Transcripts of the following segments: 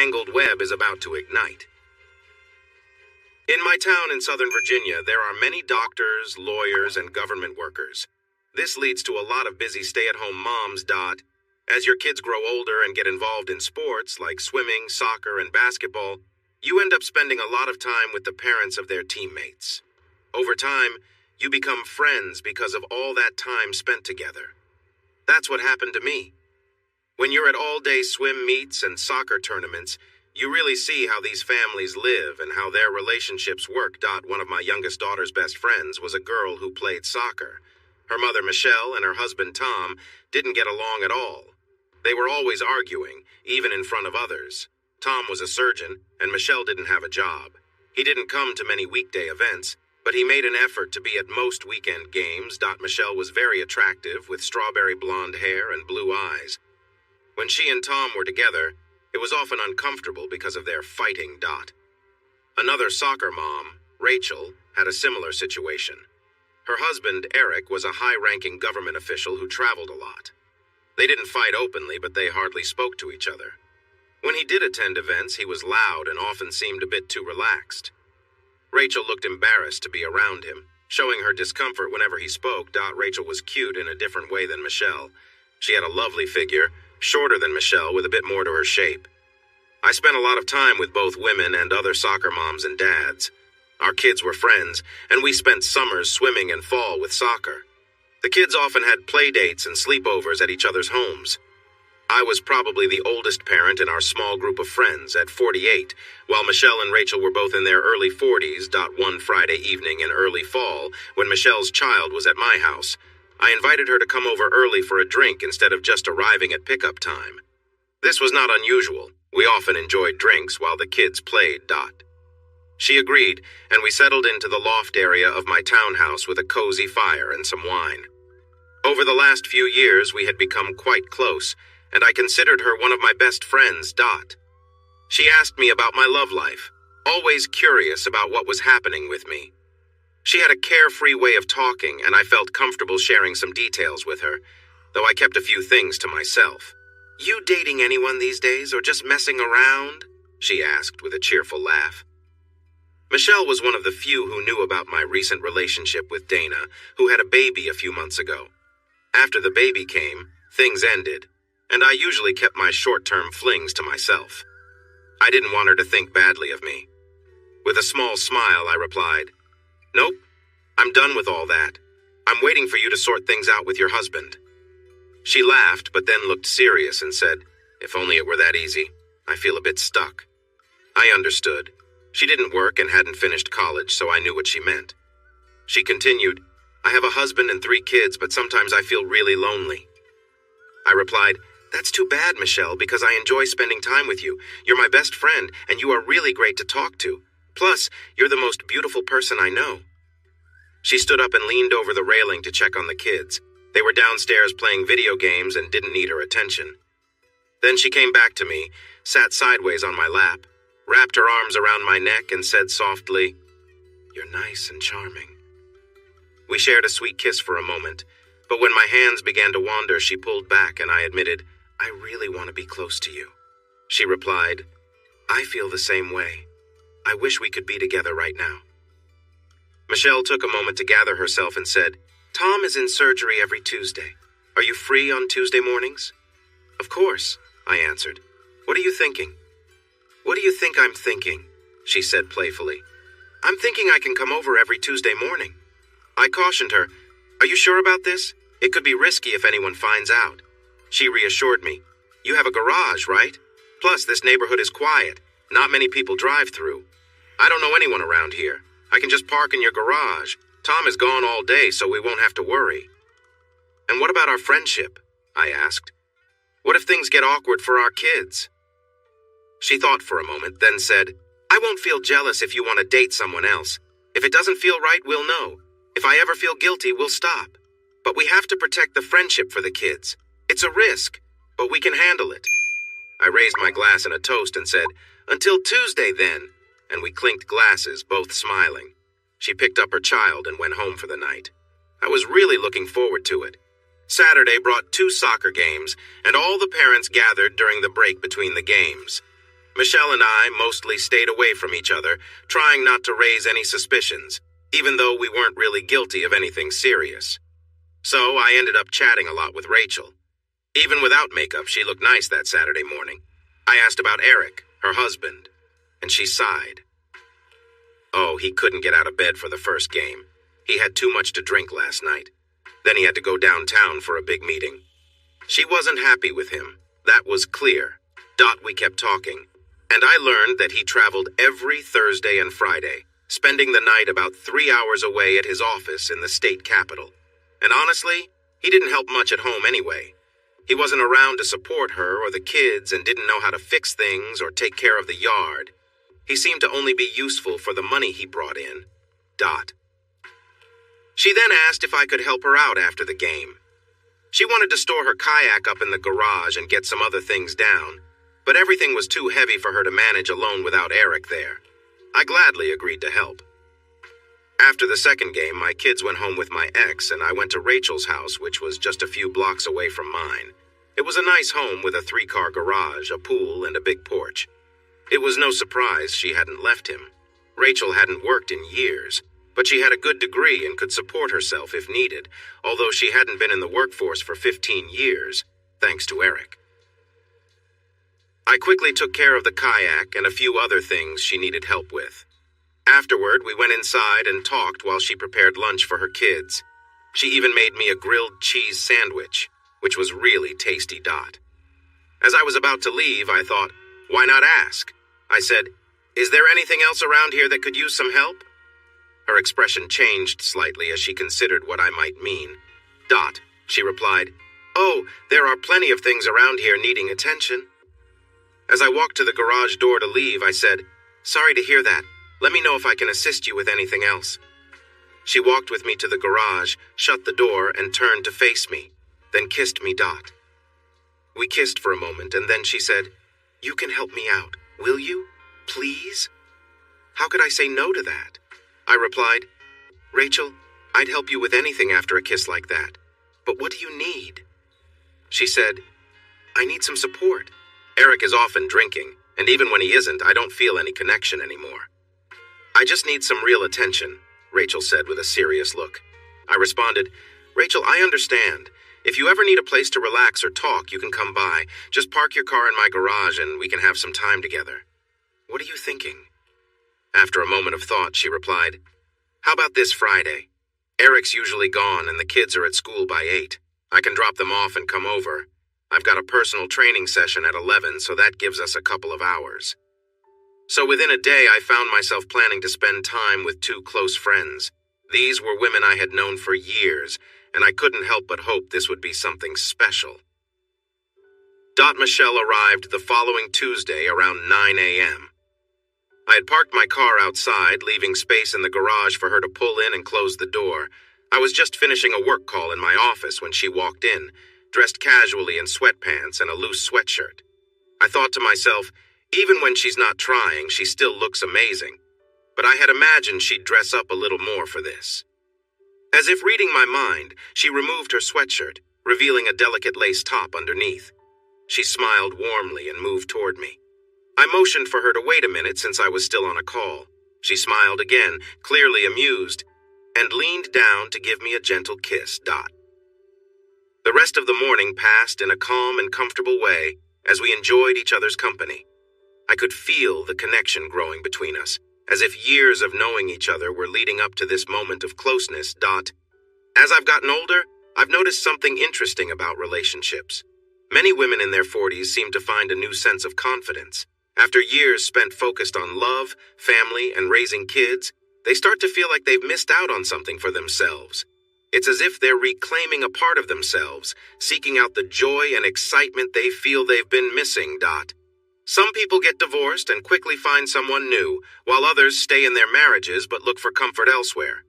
tangled web is about to ignite. In my town in Southern Virginia, there are many doctors, lawyers, and government workers. This leads to a lot of busy stay-at-home moms. As your kids grow older and get involved in sports like swimming, soccer, and basketball, you end up spending a lot of time with the parents of their teammates. Over time, you become friends because of all that time spent together. That's what happened to me. When you're at all-day swim meets and soccer tournaments, you really see how these families live and how their relationships work. One of my youngest daughter's best friends was a girl who played soccer. Her mother, Michelle, and her husband, Tom, didn't get along at all. They were always arguing, even in front of others. Tom was a surgeon, and Michelle didn't have a job. He didn't come to many weekday events, but he made an effort to be at most weekend games. Michelle was very attractive, with strawberry blonde hair and blue eyes. When she and Tom were together, it was often uncomfortable because of their fighting. Another soccer mom, Rachel, had a similar situation. Her husband, Eric, was a high-ranking government official who traveled a lot. They didn't fight openly, but they hardly spoke to each other. When he did attend events, he was loud and often seemed a bit too relaxed. Rachel looked embarrassed to be around him, showing her discomfort whenever he spoke. Rachel was cute in a different way than Michelle. She had a lovely figure, shorter than Michelle, with a bit more to her shape. I spent a lot of time with both women and other soccer moms and dads. Our kids were friends, and we spent summers swimming and fall with soccer. The kids often had play dates and sleepovers at each other's homes. I was probably the oldest parent in our small group of friends at 48, while Michelle and Rachel were both in their early 40s. One Friday evening in early fall, when Michelle's child was at my house, I invited her to come over early for a drink instead of just arriving at pickup time. This was not unusual. We often enjoyed drinks while the kids played. She agreed, and we settled into the loft area of my townhouse with a cozy fire and some wine. Over the last few years, we had become quite close, and I considered her one of my best friends. She asked me about my love life, always curious about what was happening with me. She had a carefree way of talking, and I felt comfortable sharing some details with her, though I kept a few things to myself. "You dating anyone these days, or just messing around?" she asked with a cheerful laugh. Michelle was one of the few who knew about my recent relationship with Dana, who had a baby a few months ago. After the baby came, things ended, and I usually kept my short-term flings to myself. I didn't want her to think badly of me. With a small smile, I replied, "Nope, I'm done with all that. I'm waiting for you to sort things out with your husband." She laughed, but then looked serious and said, "If only it were that easy. I feel a bit stuck." I understood. She didn't work and hadn't finished college, so I knew what she meant. She continued, "I have a husband and 3 kids, but sometimes I feel really lonely." I replied, "That's too bad, Michelle, because I enjoy spending time with you. You're my best friend, and you are really great to talk to. Plus, you're the most beautiful person I know." She stood up and leaned over the railing to check on the kids. They were downstairs playing video games and didn't need her attention. Then she came back to me, sat sideways on my lap, wrapped her arms around my neck, and said softly, "You're nice and charming." We shared a sweet kiss for a moment, but when my hands began to wander, she pulled back and I admitted, "I really want to be close to you." She replied, "I feel the same way. I wish we could be together right now." Michelle took a moment to gather herself and said, "Tom is in surgery every Tuesday. Are you free on Tuesday mornings?" "Of course," I answered. "What are you thinking?" "What do you think I'm thinking?" she said playfully. "I'm thinking I can come over every Tuesday morning." I cautioned her, "Are you sure about this? It could be risky if anyone finds out." She reassured me, "You have a garage, right? Plus, this neighborhood is quiet. Not many people drive through. I don't know anyone around here. I can just park in your garage. Tom is gone all day, so we won't have to worry." "And what about our friendship?" I asked. "What if things get awkward for our kids?" She thought for a moment, then said, "I won't feel jealous if you want to date someone else. If it doesn't feel right, we'll know. If I ever feel guilty, we'll stop. But we have to protect the friendship for the kids. It's a risk, but we can handle it." I raised my glass in a toast and said, "Until Tuesday, then," and we clinked glasses, both smiling. She picked up her child and went home for the night. I was really looking forward to it. Saturday brought 2 soccer games, and all the parents gathered during the break between the games. Michelle and I mostly stayed away from each other, trying not to raise any suspicions, even though we weren't really guilty of anything serious. So I ended up chatting a lot with Rachel. Even without makeup, she looked nice that Saturday morning. I asked about Eric, her husband, and she sighed. Oh, he couldn't get out of bed for the first game. He had too much to drink last night. Then he had to go downtown for a big meeting. She wasn't happy with him. That was clear. We kept talking, and I learned that he traveled every Thursday and Friday, spending the night about 3 hours away at his office in the state capitol. And honestly, he didn't help much at home anyway. He wasn't around to support her or the kids and didn't know how to fix things or take care of the yard. He seemed to only be useful for the money he brought in. She then asked if I could help her out after the game. She wanted to store her kayak up in the garage and get some other things down, but everything was too heavy for her to manage alone without Eric there. I gladly agreed to help. After the second game, my kids went home with my ex, and I went to Rachel's house, which was just a few blocks away from mine. It was a nice home with a 3-car garage, a pool, and a big porch. It was no surprise she hadn't left him. Rachel hadn't worked in years, but she had a good degree and could support herself if needed, although she hadn't been in the workforce for 15 years, thanks to Eric. I quickly took care of the kayak and a few other things she needed help with. Afterward, we went inside and talked while she prepared lunch for her kids. She even made me a grilled cheese sandwich, which was really tasty. As I was about to leave, I thought, why not ask? I said, "Is there anything else around here that could use some help?" Her expression changed slightly as she considered what I might mean. She replied, "Oh, there are plenty of things around here needing attention." As I walked to the garage door to leave, I said, "Sorry to hear that. Let me know if I can assist you with anything else." She walked with me to the garage, shut the door, and turned to face me, then kissed me. We kissed for a moment, and then she said, "You can help me out, will you? Please?" How could I say no to that? I replied, "Rachel, I'd help you with anything after a kiss like that. But what do you need?" She said, "I need some support. Eric is often drinking, and even when he isn't, I don't feel any connection anymore." "I just need some real attention," Rachel said with a serious look. I responded, "Rachel, I understand. If you ever need a place to relax or talk, you can come by. Just park your car in my garage and we can have some time together." "What are you thinking?" After a moment of thought, she replied, "How about this Friday? Eric's usually gone and the kids are at school by 8. I can drop them off and come over. I've got a personal training session at 11, so that gives us a couple of hours." So within a day, I found myself planning to spend time with 2 close friends. These were women I had known for years, and I couldn't help but hope this would be something special. Michelle arrived the following Tuesday around 9 a.m. I had parked my car outside, leaving space in the garage for her to pull in and close the door. I was just finishing a work call in my office when she walked in, dressed casually in sweatpants and a loose sweatshirt. I thought to myself, even when she's not trying, she still looks amazing. But I had imagined she'd dress up a little more for this. As if reading my mind, she removed her sweatshirt, revealing a delicate lace top underneath. She smiled warmly and moved toward me. I motioned for her to wait a minute since I was still on a call. She smiled again, clearly amused, and leaned down to give me a gentle kiss. The rest of the morning passed in a calm and comfortable way as we enjoyed each other's company. I could feel the connection growing between us, as if years of knowing each other were leading up to this moment of closeness. As I've gotten older, I've noticed something interesting about relationships. Many women in their 40s seem to find a new sense of confidence. After years spent focused on love, family, and raising kids, they start to feel like they've missed out on something for themselves. It's as if they're reclaiming a part of themselves, seeking out the joy and excitement they feel they've been missing. Some people get divorced and quickly find someone new, while others stay in their marriages but look for comfort elsewhere.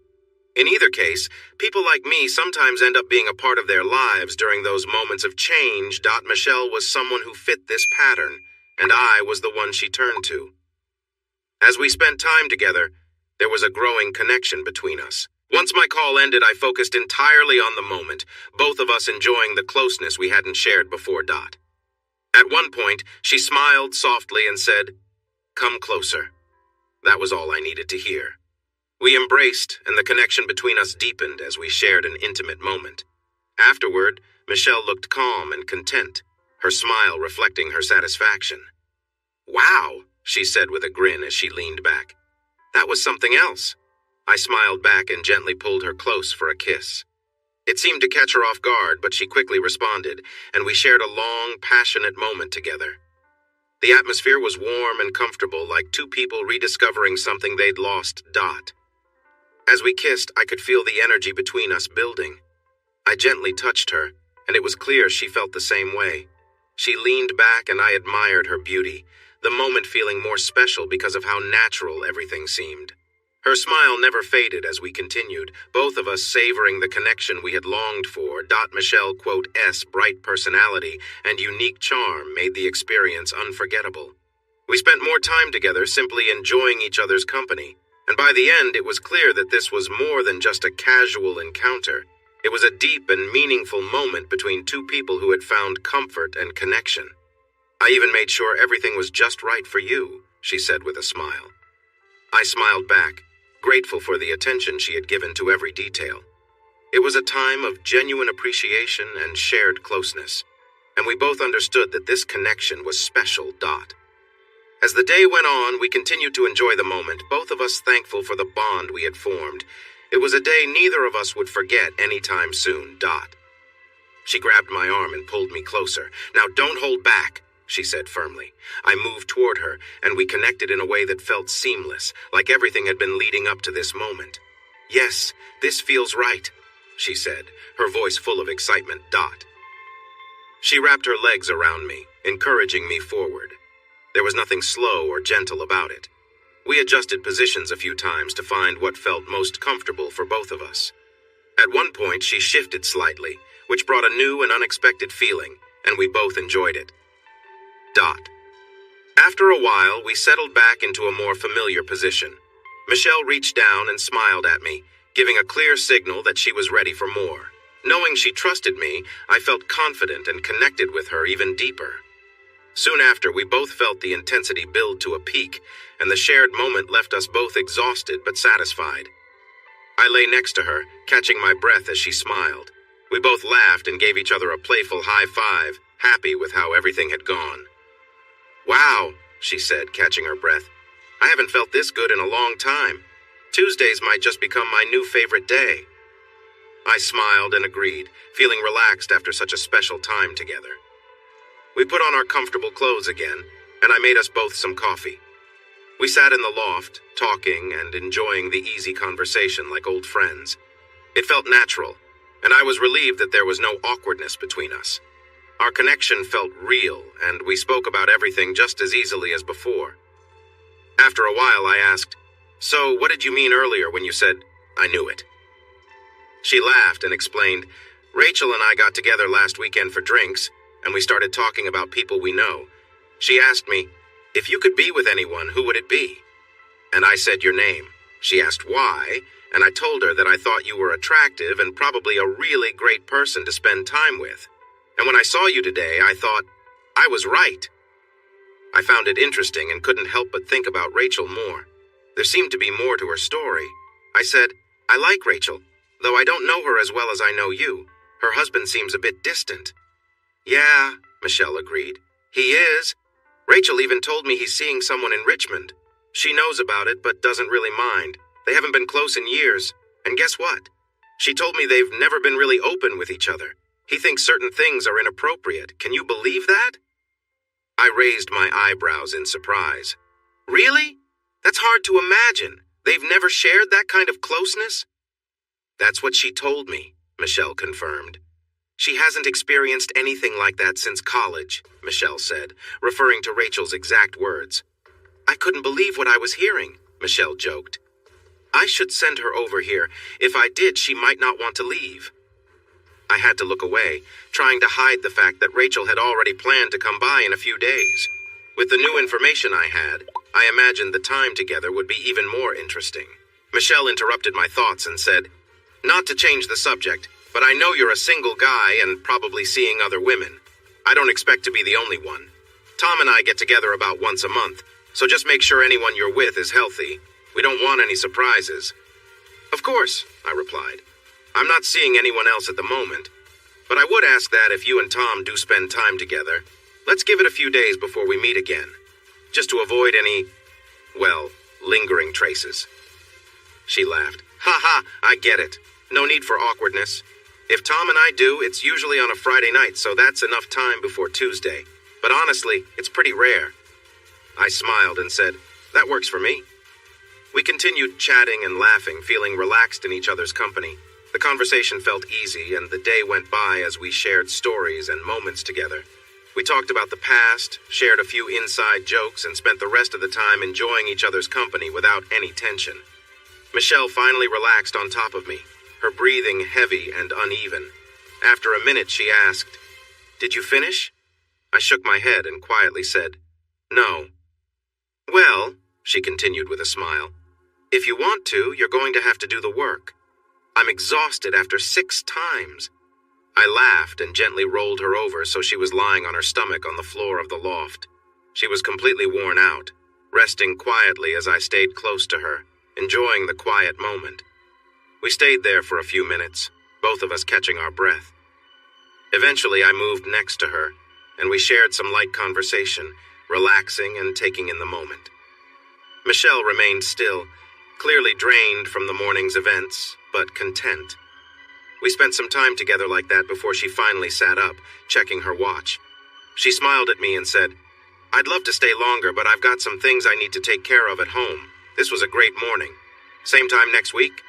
In either case, people like me sometimes end up being a part of their lives during those moments of change. Michelle was someone who fit this pattern, and I was the one she turned to. As we spent time together, there was a growing connection between us. Once my call ended, I focused entirely on the moment, both of us enjoying the closeness we hadn't shared before. At one point, she smiled softly and said, "Come closer." That was all I needed to hear. We embraced, and the connection between us deepened as we shared an intimate moment. Afterward, Michelle looked calm and content, her smile reflecting her satisfaction. "Wow," she said with a grin as she leaned back. "That was something else." I smiled back and gently pulled her close for a kiss. It seemed to catch her off guard, but she quickly responded, and we shared a long, passionate moment together. The atmosphere was warm and comfortable, like two people rediscovering something they'd lost. As we kissed, I could feel the energy between us building. I gently touched her, and it was clear she felt the same way. She leaned back and I admired her beauty, the moment feeling more special because of how natural everything seemed. Her smile never faded as we continued, both of us savoring the connection we had longed for. Michelle, S. bright personality and unique charm made the experience unforgettable. We spent more time together simply enjoying each other's company, and by the end it was clear that this was more than just a casual encounter. It was a deep and meaningful moment between two people who had found comfort and connection. "I even made sure everything was just right for you," she said with a smile. I smiled back, grateful for the attention she had given to every detail. It was a time of genuine appreciation and shared closeness, and we both understood that this connection was special. As the day went on, we continued to enjoy the moment, both of us thankful for the bond we had formed. It was a day neither of us would forget anytime soon. She grabbed my arm and pulled me closer. "Now don't hold back," she said firmly. I moved toward her, and we connected in a way that felt seamless, like everything had been leading up to this moment. "Yes, this feels right," she said, her voice full of excitement. She wrapped her legs around me, encouraging me forward. There was nothing slow or gentle about it. We adjusted positions a few times to find what felt most comfortable for both of us. At one point, she shifted slightly, which brought a new and unexpected feeling, and we both enjoyed it. After a while, we settled back into a more familiar position. Michelle reached down and smiled at me, giving a clear signal that she was ready for more. Knowing she trusted me, I felt confident and connected with her even deeper. Soon after, we both felt the intensity build to a peak, and the shared moment left us both exhausted but satisfied. I lay next to her, catching my breath as she smiled. We both laughed and gave each other a playful high five, happy with how everything had gone. "Wow," she said, catching her breath. "I haven't felt this good in a long time. Tuesdays might just become my new favorite day." I smiled and agreed, feeling relaxed after such a special time together. We put on our comfortable clothes again, and I made us both some coffee. We sat in the loft, talking and enjoying the easy conversation like old friends. It felt natural, and I was relieved that there was no awkwardness between us. Our connection felt real, and we spoke about everything just as easily as before. After a while, I asked, "So, what did you mean earlier when you said, 'I knew it'?" She laughed and explained, "Rachel and I got together last weekend for drinks, and we started talking about people we know. She asked me, 'If you could be with anyone, who would it be?' And I said your name. She asked why, and I told her that I thought you were attractive and probably a really great person to spend time with. And when I saw you today, I thought, I was right." I found it interesting and couldn't help but think about Rachel more. There seemed to be more to her story. I said, "I like Rachel, though I don't know her as well as I know you. Her husband seems a bit distant." "Yeah," Michelle agreed. "He is. Rachel even told me he's seeing someone in Richmond. She knows about it, but doesn't really mind. They haven't been close in years. And guess what? She told me they've never been really open with each other. He thinks certain things are inappropriate. Can you believe that?" I raised my eyebrows in surprise. "Really? That's hard to imagine. They've never shared that kind of closeness?" "That's what she told me," Michelle confirmed. "She hasn't experienced anything like that since college," Michelle said, referring to Rachel's exact words. "I couldn't believe what I was hearing," Michelle joked. "I should send her over here. If I did, she might not want to leave." I had to look away, trying to hide the fact that Rachel had already planned to come by in a few days. With the new information I had, I imagined the time together would be even more interesting. Michelle interrupted my thoughts and said, "Not to change the subject, but I know you're a single guy and probably seeing other women. I don't expect to be the only one. Tom and I get together about once a month, So just make sure anyone you're with is healthy. We don't want any surprises." "Of course," I replied. "I'm not seeing anyone else at the moment. But I would ask that if you and Tom do spend time together, let's give it a few days before we meet again, just to avoid any, well, lingering traces." She laughed. "Ha ha, I get it. No need for awkwardness. If Tom and I do, it's usually on a Friday night, so that's enough time before Tuesday. But honestly, it's pretty rare." I smiled and said, "That works for me." We continued chatting and laughing, feeling relaxed in each other's company. The conversation felt easy, and the day went by as we shared stories and moments together. We talked about the past, shared a few inside jokes, and spent the rest of the time enjoying each other's company without any tension. Michelle finally relaxed on top of me, her breathing heavy and uneven. After a minute, she asked, "Did you finish?" I shook my head and quietly said, "No." "Well," she continued with a smile, "if you want to, you're going to have to do the work. I'm exhausted after 6 times. I laughed and gently rolled her over so she was lying on her stomach on the floor of the loft. She was completely worn out, resting quietly as I stayed close to her, enjoying the quiet moment. We stayed there for a few minutes, both of us catching our breath. Eventually, I moved next to her, and we shared some light conversation, relaxing and taking in the moment. Michelle remained still, clearly drained from the morning's events, but content. We spent some time together like that before she finally sat up, checking her watch. She smiled at me and said, "I'd love to stay longer, but I've got some things I need to take care of at home. This was a great morning. Same time next week?"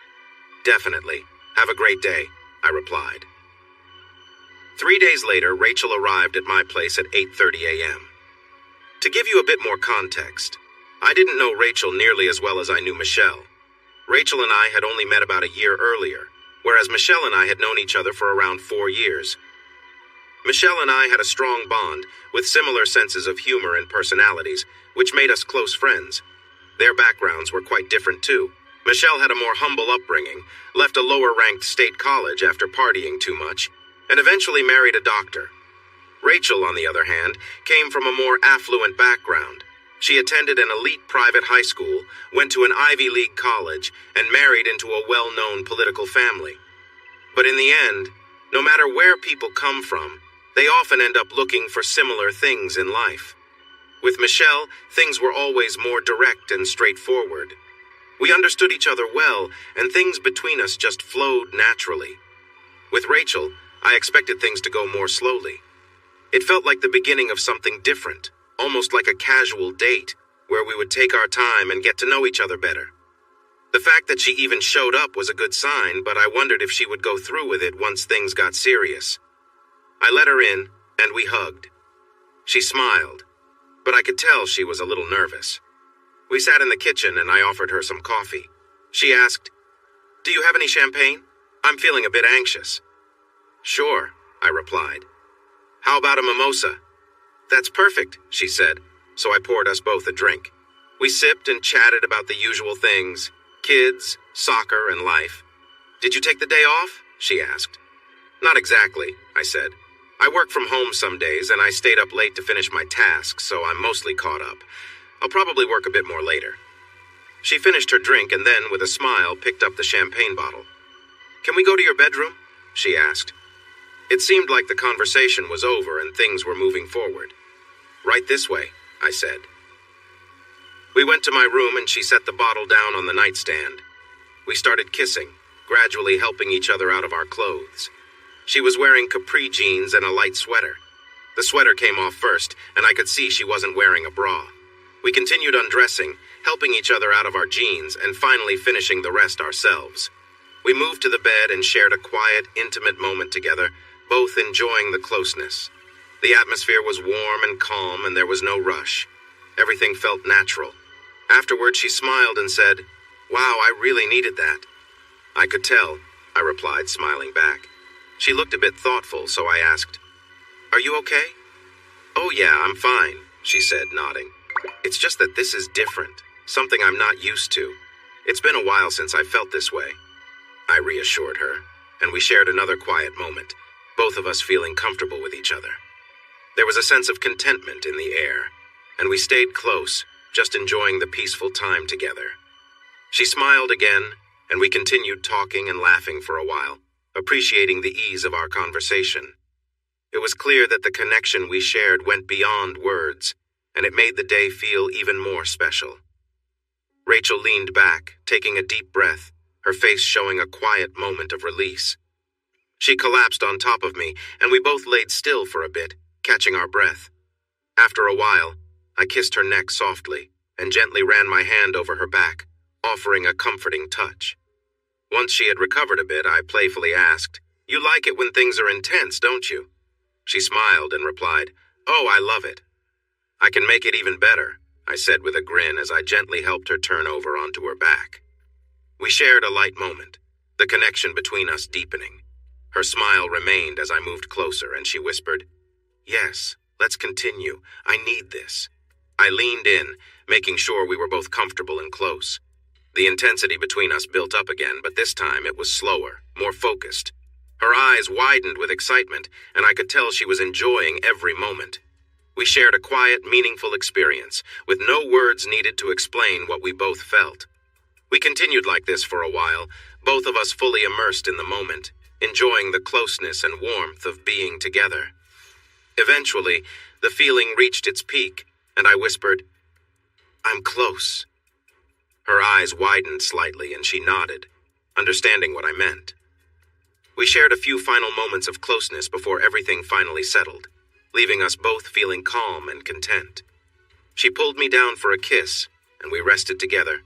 "Definitely. Have a great day," I replied. 3 days later, Rachel arrived at my place at 8:30 a.m. To give you a bit more context, I didn't know Rachel nearly as well as I knew Michelle. Rachel and I had only met about a year earlier, whereas Michelle and I had known each other for around 4 years. Michelle and I had a strong bond, with similar senses of humor and personalities, which made us close friends. Their backgrounds were quite different too. Michelle had a more humble upbringing, left a lower-ranked state college after partying too much, and eventually married a doctor. Rachel, on the other hand, came from a more affluent background. She attended an elite private high school, went to an Ivy League college, and married into a well-known political family. But in the end, no matter where people come from, they often end up looking for similar things in life. With Michelle, things were always more direct and straightforward. We understood each other well, and things between us just flowed naturally. With Rachel, I expected things to go more slowly. It felt like the beginning of something different, almost like a casual date, where we would take our time and get to know each other better. The fact that she even showed up was a good sign, but I wondered if she would go through with it once things got serious. I let her in, and we hugged. She smiled, but I could tell she was a little nervous. We sat in the kitchen, and I offered her some coffee. She asked, "Do you have any champagne? I'm feeling a bit anxious." "Sure," I replied. "How about a mimosa?" "That's perfect," she said, so I poured us both a drink. We sipped and chatted about the usual things, kids, soccer, and life. "Did you take the day off?" she asked. "Not exactly," I said. "I work from home some days, and I stayed up late to finish my tasks, so I'm mostly caught up. I'll probably work a bit more later." She finished her drink and then, with a smile, picked up the champagne bottle. "Can we go to your bedroom?" she asked. It seemed like the conversation was over and things were moving forward. "Right this way," I said. We went to my room and she set the bottle down on the nightstand. We started kissing, gradually helping each other out of our clothes. She was wearing capri jeans and a light sweater. The sweater came off first, and I could see she wasn't wearing a bra. We continued undressing, helping each other out of our jeans, and finally finishing the rest ourselves. We moved to the bed and shared a quiet, intimate moment together, both enjoying the closeness. The atmosphere was warm and calm, and there was no rush. Everything felt natural. Afterward, she smiled and said, "Wow, I really needed that." "I could tell," I replied, smiling back. She looked a bit thoughtful, so I asked, "Are you okay?" "Oh yeah, I'm fine," she said, nodding. "It's just that this is different, something I'm not used to. It's been a while since I felt this way." I reassured her, and we shared another quiet moment, both of us feeling comfortable with each other. There was a sense of contentment in the air, and we stayed close, just enjoying the peaceful time together. She smiled again, and we continued talking and laughing for a while, appreciating the ease of our conversation. It was clear that the connection we shared went beyond words, and it made the day feel even more special. Rachel leaned back, taking a deep breath, her face showing a quiet moment of release. She collapsed on top of me, and we both laid still for a bit, catching our breath. After a while, I kissed her neck softly and gently ran my hand over her back, offering a comforting touch. Once she had recovered a bit, I playfully asked, "You like it when things are intense, don't you?" She smiled and replied, "Oh, I love it." "I can make it even better," I said with a grin as I gently helped her turn over onto her back. We shared a light moment, the connection between us deepening. Her smile remained as I moved closer, and she whispered, "Yes, let's continue. I need this." I leaned in, making sure we were both comfortable and close. The intensity between us built up again, but this time it was slower, more focused. Her eyes widened with excitement, and I could tell she was enjoying every moment. We shared a quiet, meaningful experience, with no words needed to explain what we both felt. We continued like this for a while, both of us fully immersed in the moment, enjoying the closeness and warmth of being together. Eventually, the feeling reached its peak, and I whispered, "I'm close." Her eyes widened slightly, and she nodded, understanding what I meant. We shared a few final moments of closeness before everything finally settled, leaving us both feeling calm and content. She pulled me down for a kiss, and we rested together,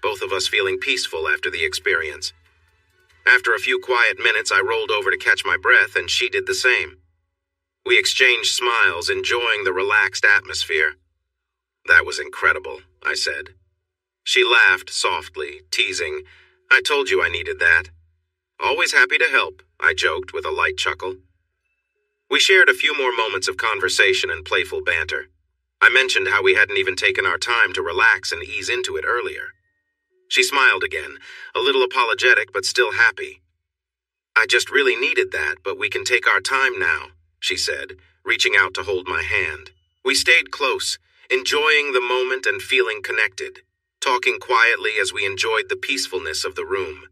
both of us feeling peaceful after the experience. After a few quiet minutes, I rolled over to catch my breath, and she did the same. We exchanged smiles, enjoying the relaxed atmosphere. "That was incredible," I said. She laughed softly, teasing, "I told you I needed that." "Always happy to help," I joked with a light chuckle. We shared a few more moments of conversation and playful banter. I mentioned how we hadn't even taken our time to relax and ease into it earlier. She smiled again, a little apologetic but still happy. "I just really needed that, but we can take our time now," she said, reaching out to hold my hand. We stayed close, enjoying the moment and feeling connected, talking quietly as we enjoyed the peacefulness of the room.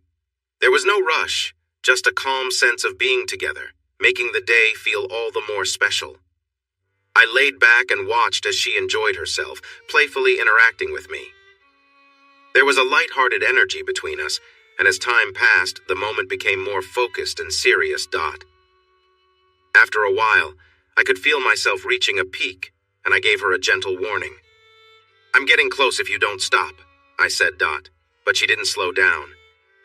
There was no rush, just a calm sense of being together, making the day feel all the more special. I laid back and watched as she enjoyed herself, playfully interacting with me. There was a light-hearted energy between us, and as time passed, the moment became more focused and serious. After a while, I could feel myself reaching a peak, and I gave her a gentle warning. "I'm getting close if you don't stop," I said. But she didn't slow down.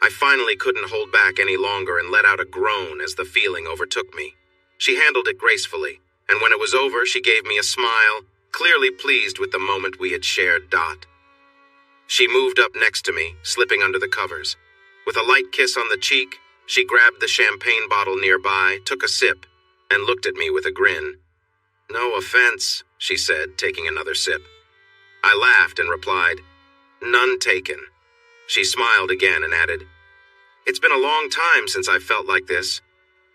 I finally couldn't hold back any longer and let out a groan as the feeling overtook me. She handled it gracefully, and when it was over, she gave me a smile, clearly pleased with the moment we had shared. She moved up next to me, slipping under the covers. With a light kiss on the cheek, she grabbed the champagne bottle nearby, took a sip, and looked at me with a grin. "No offense," she said, taking another sip. I laughed and replied, "None taken." She smiled again and added, "It's been a long time since I've felt like this.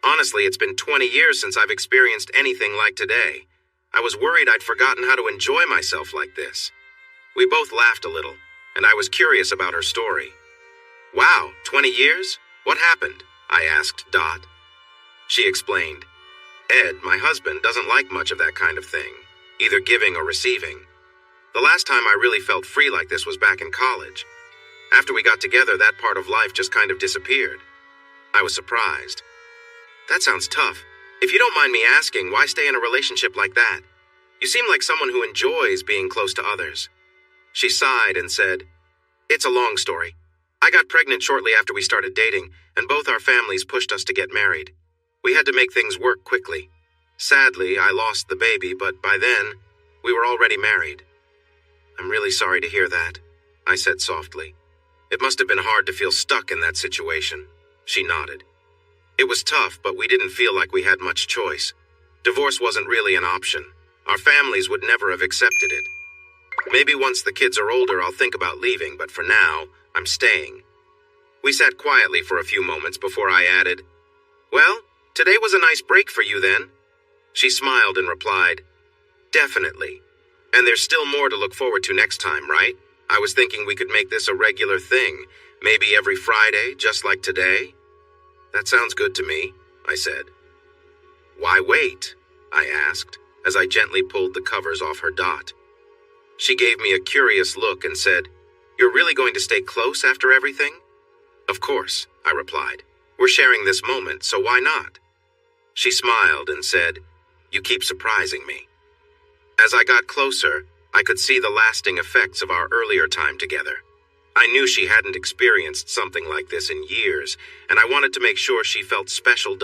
Honestly, it's been 20 years since I've experienced anything like today. I was worried I'd forgotten how to enjoy myself like this." We both laughed a little, and I was curious about her story. "Wow, 20 years? What happened?" I asked. She explained, "Ed, my husband, doesn't like much of that kind of thing, either giving or receiving. The last time I really felt free like this was back in college. After we got together, that part of life just kind of disappeared." I was surprised. "That sounds tough. If you don't mind me asking, why stay in a relationship like that? You seem like someone who enjoys being close to others." She sighed and said, "It's a long story. I got pregnant shortly after we started dating, and both our families pushed us to get married. We had to make things work quickly. Sadly, I lost the baby, but by then, we were already married." "I'm really sorry to hear that," I said softly. "It must have been hard to feel stuck in that situation." She nodded. "It was tough, but we didn't feel like we had much choice. Divorce wasn't really an option. Our families would never have accepted it. Maybe once the kids are older, I'll think about leaving, but for now, I'm staying." We sat quietly for a few moments before I added, "Well, today was a nice break for you then." She smiled and replied, "Definitely. And there's still more to look forward to next time, right? I was thinking we could make this a regular thing, maybe every Friday, just like today. That sounds good to me, I said. Why wait? I asked, as I gently pulled the covers off her Dot. She gave me a curious look and said, You're really going to stay close after everything? Of course, I replied. We're sharing this moment, so why not? She smiled and said, You keep surprising me. As I got closer, I could see the lasting effects of our earlier time together. I knew she hadn't experienced something like this in years, and I wanted to make sure she felt special.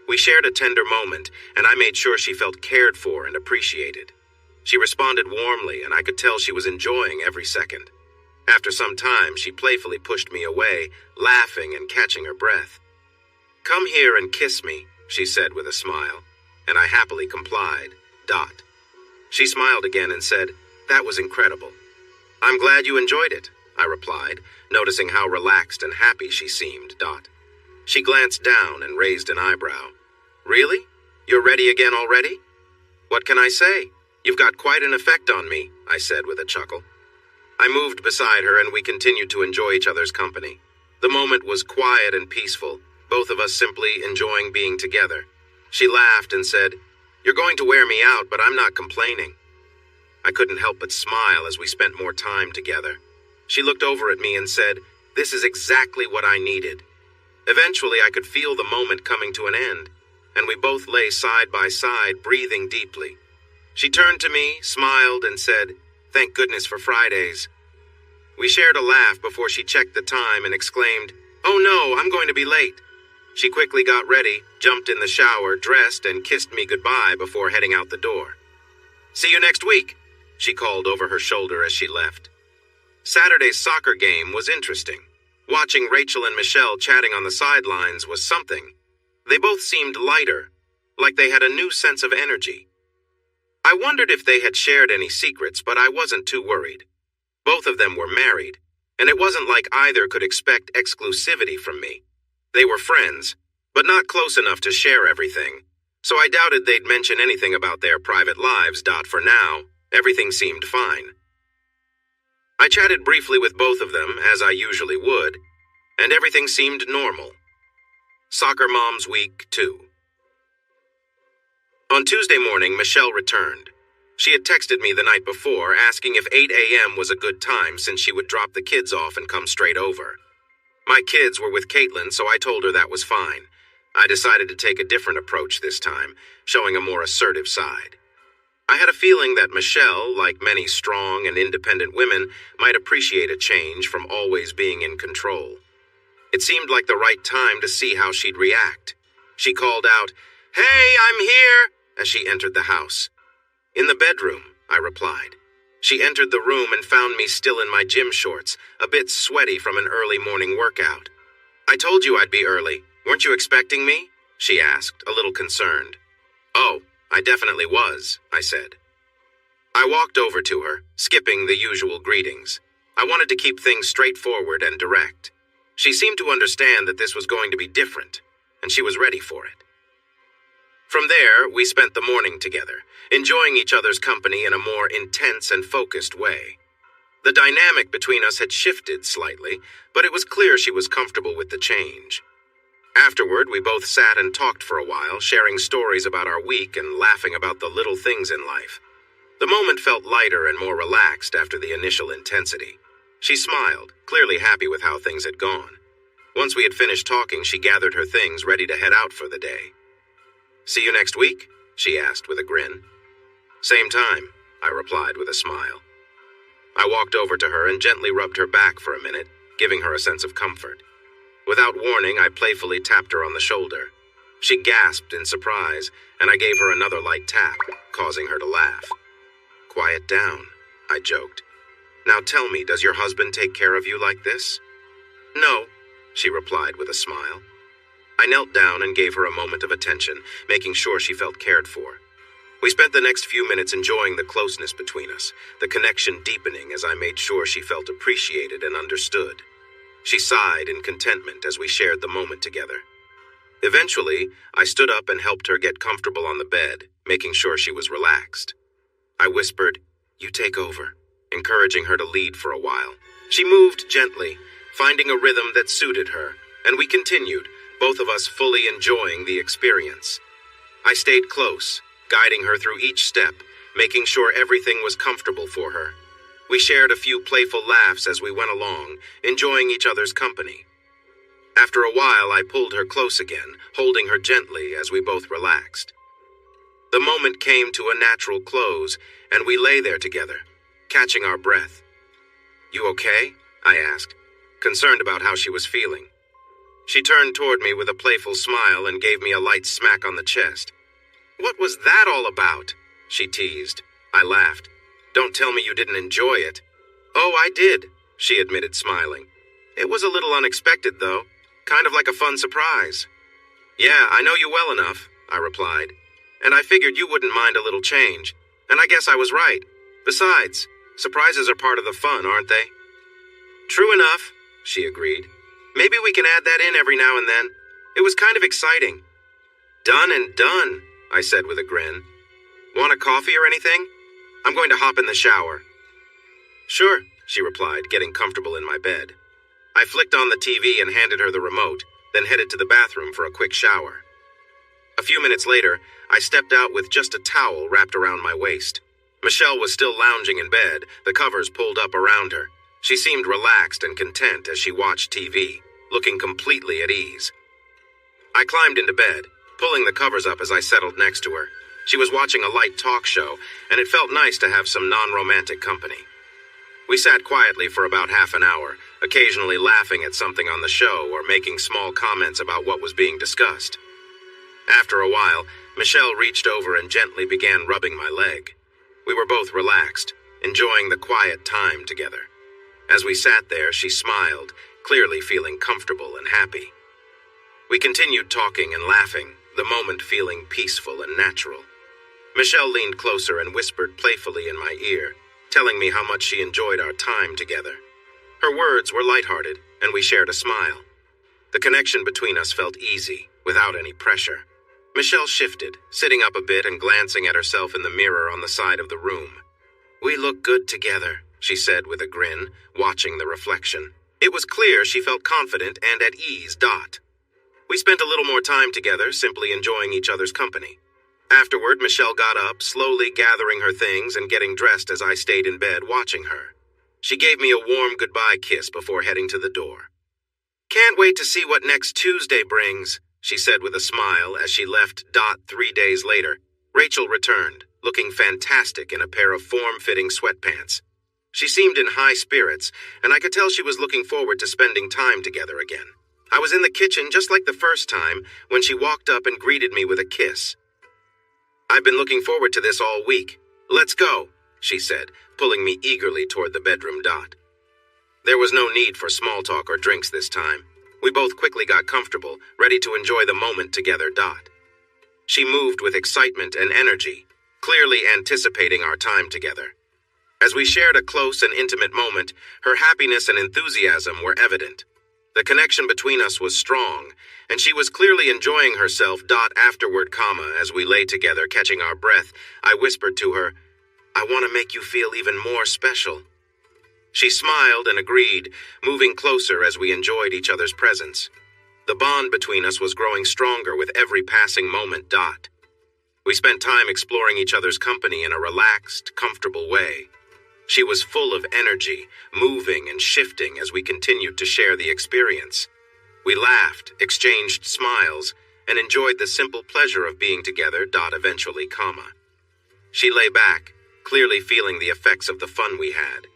We shared a tender moment, and I made sure she felt cared for and appreciated. She responded warmly, and I could tell she was enjoying every second. After some time, she playfully pushed me away, laughing and catching her breath. Come here and kiss me, she said with a smile, and I happily complied. She smiled again and said, That was incredible. I'm glad you enjoyed it, I replied, noticing how relaxed and happy she seemed. She glanced down and raised an eyebrow. Really? You're ready again already? What can I say? You've got quite an effect on me, I said with a chuckle. I moved beside her and we continued to enjoy each other's company. The moment was quiet and peaceful, both of us simply enjoying being together. She laughed and said, You're going to wear me out, but I'm not complaining. I couldn't help but smile as we spent more time together. She looked over at me and said, This is exactly what I needed. Eventually, I could feel the moment coming to an end, and we both lay side by side, breathing deeply. She turned to me, smiled, and said, Thank goodness for Fridays. We shared a laugh before she checked the time and exclaimed, Oh no, I'm going to be late. She quickly got ready, jumped in the shower, dressed, and kissed me goodbye before heading out the door. See you next week, she called over her shoulder as she left. Saturday's soccer game was interesting. Watching Rachel and Michelle chatting on the sidelines was something. They both seemed lighter, like they had a new sense of energy. I wondered if they had shared any secrets, but I wasn't too worried. Both of them were married, and it wasn't like either could expect exclusivity from me. They were friends, but not close enough to share everything, so I doubted they'd mention anything about their private lives. For now, everything seemed fine. I chatted briefly with both of them, as I usually would, and everything seemed normal. Soccer Moms Week 2. On Tuesday morning, Michelle returned. She had texted me the night before, asking if 8 a.m. was a good time since she would drop the kids off and come straight over. My kids were with Caitlin, so I told her that was fine. I decided to take a different approach this time, showing a more assertive side. I had a feeling that Michelle, like many strong and independent women, might appreciate a change from always being in control. It seemed like the right time to see how she'd react. She called out, "Hey, I'm here," as she entered the house. "In the bedroom," I replied. She entered the room and found me still in my gym shorts, a bit sweaty from an early morning workout. "I told you I'd be early. Weren't you expecting me?" she asked, a little concerned. "Oh, I definitely was," I said. I walked over to her, skipping the usual greetings. I wanted to keep things straightforward and direct. She seemed to understand that this was going to be different, and she was ready for it. From there, we spent the morning together, enjoying each other's company in a more intense and focused way. The dynamic between us had shifted slightly, but it was clear she was comfortable with the change. Afterward, we both sat and talked for a while, sharing stories about our week and laughing about the little things in life. The moment felt lighter and more relaxed after the initial intensity. She smiled, clearly happy with how things had gone. Once we had finished talking, she gathered her things, ready to head out for the day. "See you next week?" she asked with a grin. "Same time," I replied with a smile. I walked over to her and gently rubbed her back for a minute, giving her a sense of comfort. Without warning, I playfully tapped her on the shoulder. She gasped in surprise, and I gave her another light tap, causing her to laugh. "Quiet down," I joked. "Now tell me, does your husband take care of you like this?" "No," she replied with a smile. I knelt down and gave her a moment of attention, making sure she felt cared for. We spent the next few minutes enjoying the closeness between us, the connection deepening as I made sure she felt appreciated and understood. She sighed in contentment as we shared the moment together. Eventually, I stood up and helped her get comfortable on the bed, making sure she was relaxed. I whispered, "You take over," encouraging her to lead for a while. She moved gently, finding a rhythm that suited her, and we continued, both of us fully enjoying the experience. I stayed close, guiding her through each step, making sure everything was comfortable for her. We shared a few playful laughs as we went along, enjoying each other's company. After a while, I pulled her close again, holding her gently as we both relaxed. The moment came to a natural close, and we lay there together, catching our breath. "You okay?" I asked, concerned about how she was feeling. She turned toward me with a playful smile and gave me a light smack on the chest. "What was that all about?" she teased. I laughed. "Don't tell me you didn't enjoy it." "Oh, I did," she admitted, smiling. "It was a little unexpected, though, kind of like a fun surprise." "Yeah, I know you well enough," I replied, "and I figured you wouldn't mind a little change, and I guess I was right. Besides, surprises are part of the fun, aren't they?" "True enough," she agreed. "Maybe we can add that in every now and then. It was kind of exciting." "Done and done," I said with a grin. "Want a coffee or anything? I'm going to hop in the shower." "Sure," she replied, getting comfortable in my bed. I flicked on the TV and handed her the remote, then headed to the bathroom for a quick shower. A few minutes later, I stepped out with just a towel wrapped around my waist. Michelle was still lounging in bed, the covers pulled up around her. She seemed relaxed and content as she watched TV, looking completely at ease. I climbed into bed, pulling the covers up as I settled next to her. She was watching a light talk show, and it felt nice to have some non-romantic company. We sat quietly for about half an hour, occasionally laughing at something on the show or making small comments about what was being discussed. After a while, Michelle reached over and gently began rubbing my leg. We were both relaxed, enjoying the quiet time together. As we sat there, she smiled, clearly feeling comfortable and happy. We continued talking and laughing, the moment feeling peaceful and natural. Michelle leaned closer and whispered playfully in my ear, telling me how much she enjoyed our time together. Her words were lighthearted, and we shared a smile. The connection between us felt easy, without any pressure. Michelle shifted, sitting up a bit and glancing at herself in the mirror on the side of the room. "We look good together," she said with a grin, watching the reflection. It was clear she felt confident and at ease. We spent a little more time together, simply enjoying each other's company. Afterward, Michelle got up, slowly gathering her things and getting dressed as I stayed in bed watching her. She gave me a warm goodbye kiss before heading to the door. "Can't wait to see what next Tuesday brings," she said with a smile as she left. 3 days later, Rachel returned, looking fantastic in a pair of form-fitting sweatpants. She seemed in high spirits, and I could tell she was looking forward to spending time together again. I was in the kitchen just like the first time when she walked up and greeted me with a kiss. "I've been looking forward to this all week. Let's go," she said, pulling me eagerly toward the bedroom. There was no need for small talk or drinks this time. We both quickly got comfortable, ready to enjoy the moment together. She moved with excitement and energy, clearly anticipating our time together. As we shared a close and intimate moment, her happiness and enthusiasm were evident. The connection between us was strong, and she was clearly enjoying herself. Afterward, as we lay together catching our breath, I whispered to her, "I want to make you feel even more special." She smiled and agreed, moving closer as we enjoyed each other's presence. The bond between us was growing stronger with every passing moment. We spent time exploring each other's company in a relaxed, comfortable way. She was full of energy, moving and shifting as we continued to share the experience. We laughed, exchanged smiles, and enjoyed the simple pleasure of being together. Eventually, she lay back, clearly feeling the effects of the fun we had.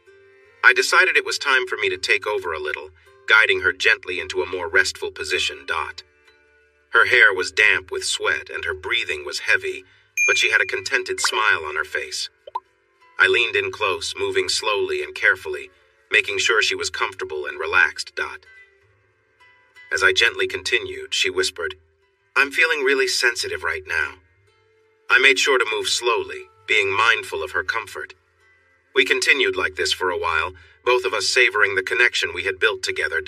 I decided it was time for me to take over a little, guiding her gently into a more restful position. Her hair was damp with sweat and her breathing was heavy, but she had a contented smile on her face. I leaned in close, moving slowly and carefully, making sure she was comfortable and relaxed. As I gently continued, she whispered, "I'm feeling really sensitive right now." I made sure to move slowly, being mindful of her comfort. We continued like this for a while, both of us savoring the connection we had built together.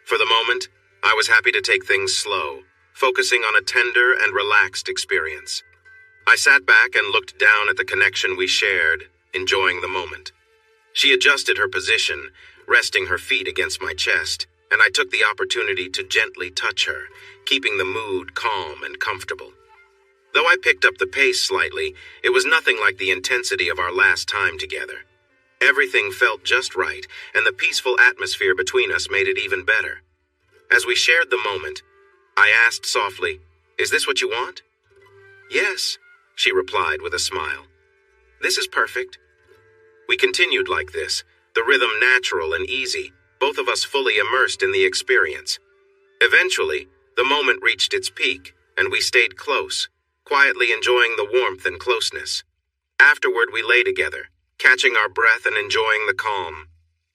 For the moment, I was happy to take things slow, focusing on a tender and relaxed experience. I sat back and looked down at the connection we shared, enjoying the moment. She adjusted her position, resting her feet against my chest, and I took the opportunity to gently touch her, keeping the mood calm and comfortable. Though I picked up the pace slightly, it was nothing like the intensity of our last time together. Everything felt just right, and the peaceful atmosphere between us made it even better. As we shared the moment, I asked softly, "Is this what you want?" "Yes," she replied with a smile. "This is perfect." We continued like this, the rhythm natural and easy, both of us fully immersed in the experience. Eventually, the moment reached its peak, and we stayed close, quietly enjoying the warmth and closeness. Afterward, we lay together, catching our breath and enjoying the calm.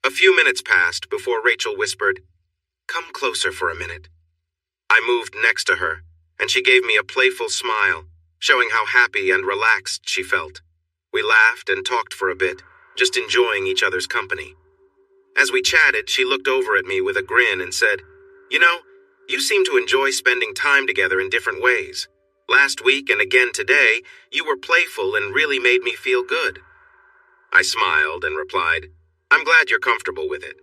A few minutes passed before Rachel whispered, "Come closer for a minute." I moved next to her, and she gave me a playful smile, showing how happy and relaxed she felt. We laughed and talked for a bit, just enjoying each other's company. As we chatted, she looked over at me with a grin and said, "You know, you seem to enjoy spending time together in different ways. Last week and again today, you were playful and really made me feel good." I smiled and replied, "I'm glad you're comfortable with it.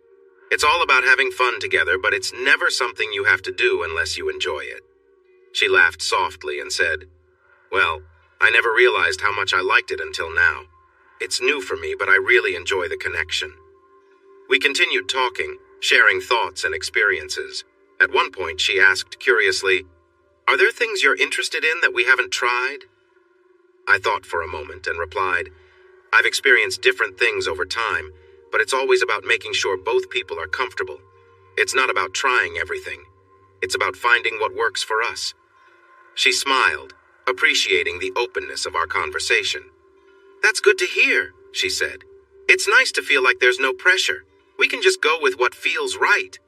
It's all about having fun together, but it's never something you have to do unless you enjoy it." She laughed softly and said, "Well, I never realized how much I liked it until now. It's new for me, but I really enjoy the connection." We continued talking, sharing thoughts and experiences. At one point, she asked curiously, "Are there things you're interested in that we haven't tried?" I thought for a moment and replied, "I've experienced different things over time, but it's always about making sure both people are comfortable. It's not about trying everything. It's about finding what works for us." She smiled, appreciating the openness of our conversation. "That's good to hear," she said. "It's nice to feel like there's no pressure. We can just go with what feels right."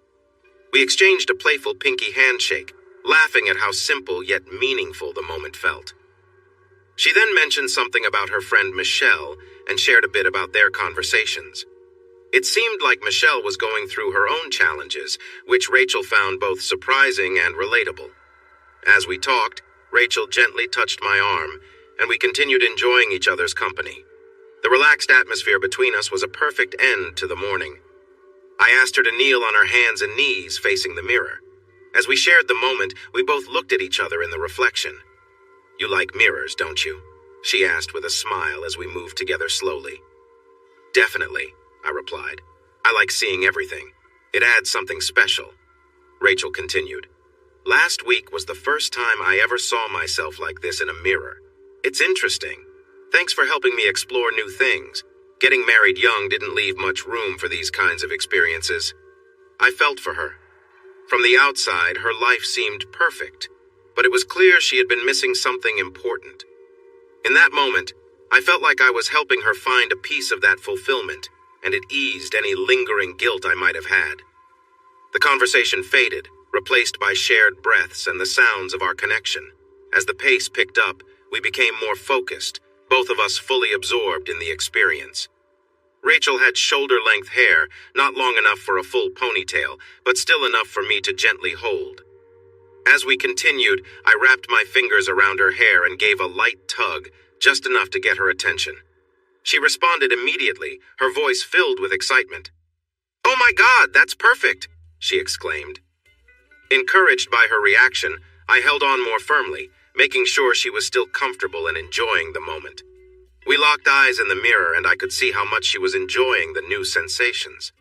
We exchanged a playful pinky handshake, laughing at how simple yet meaningful the moment felt. She then mentioned something about her friend Michelle and shared a bit about their conversations. It seemed like Michelle was going through her own challenges, which Rachel found both surprising and relatable. As we talked, Rachel gently touched my arm, and we continued enjoying each other's company. The relaxed atmosphere between us was a perfect end to the morning. I asked her to kneel on her hands and knees facing the mirror. As we shared the moment, we both looked at each other in the reflection. "You like mirrors, don't you?" she asked with a smile as we moved together slowly. "Definitely," I replied. "I like seeing everything. It adds something special." Rachel continued, "Last week was the first time I ever saw myself like this in a mirror. It's interesting. Thanks for helping me explore new things. Getting married young didn't leave much room for these kinds of experiences." I felt for her. From the outside, her life seemed perfect, but it was clear she had been missing something important. In that moment, I felt like I was helping her find a piece of that fulfillment, and it eased any lingering guilt I might have had. The conversation faded, replaced by shared breaths and the sounds of our connection. As the pace picked up, we became more focused, both of us fully absorbed in the experience. Rachel had shoulder-length hair, not long enough for a full ponytail, but still enough for me to gently hold. As we continued, I wrapped my fingers around her hair and gave a light tug, just enough to get her attention. She responded immediately, her voice filled with excitement. "Oh my God, that's perfect!" she exclaimed. Encouraged by her reaction, I held on more firmly, making sure she was still comfortable and enjoying the moment. We locked eyes in the mirror, and I could see how much she was enjoying the new sensations.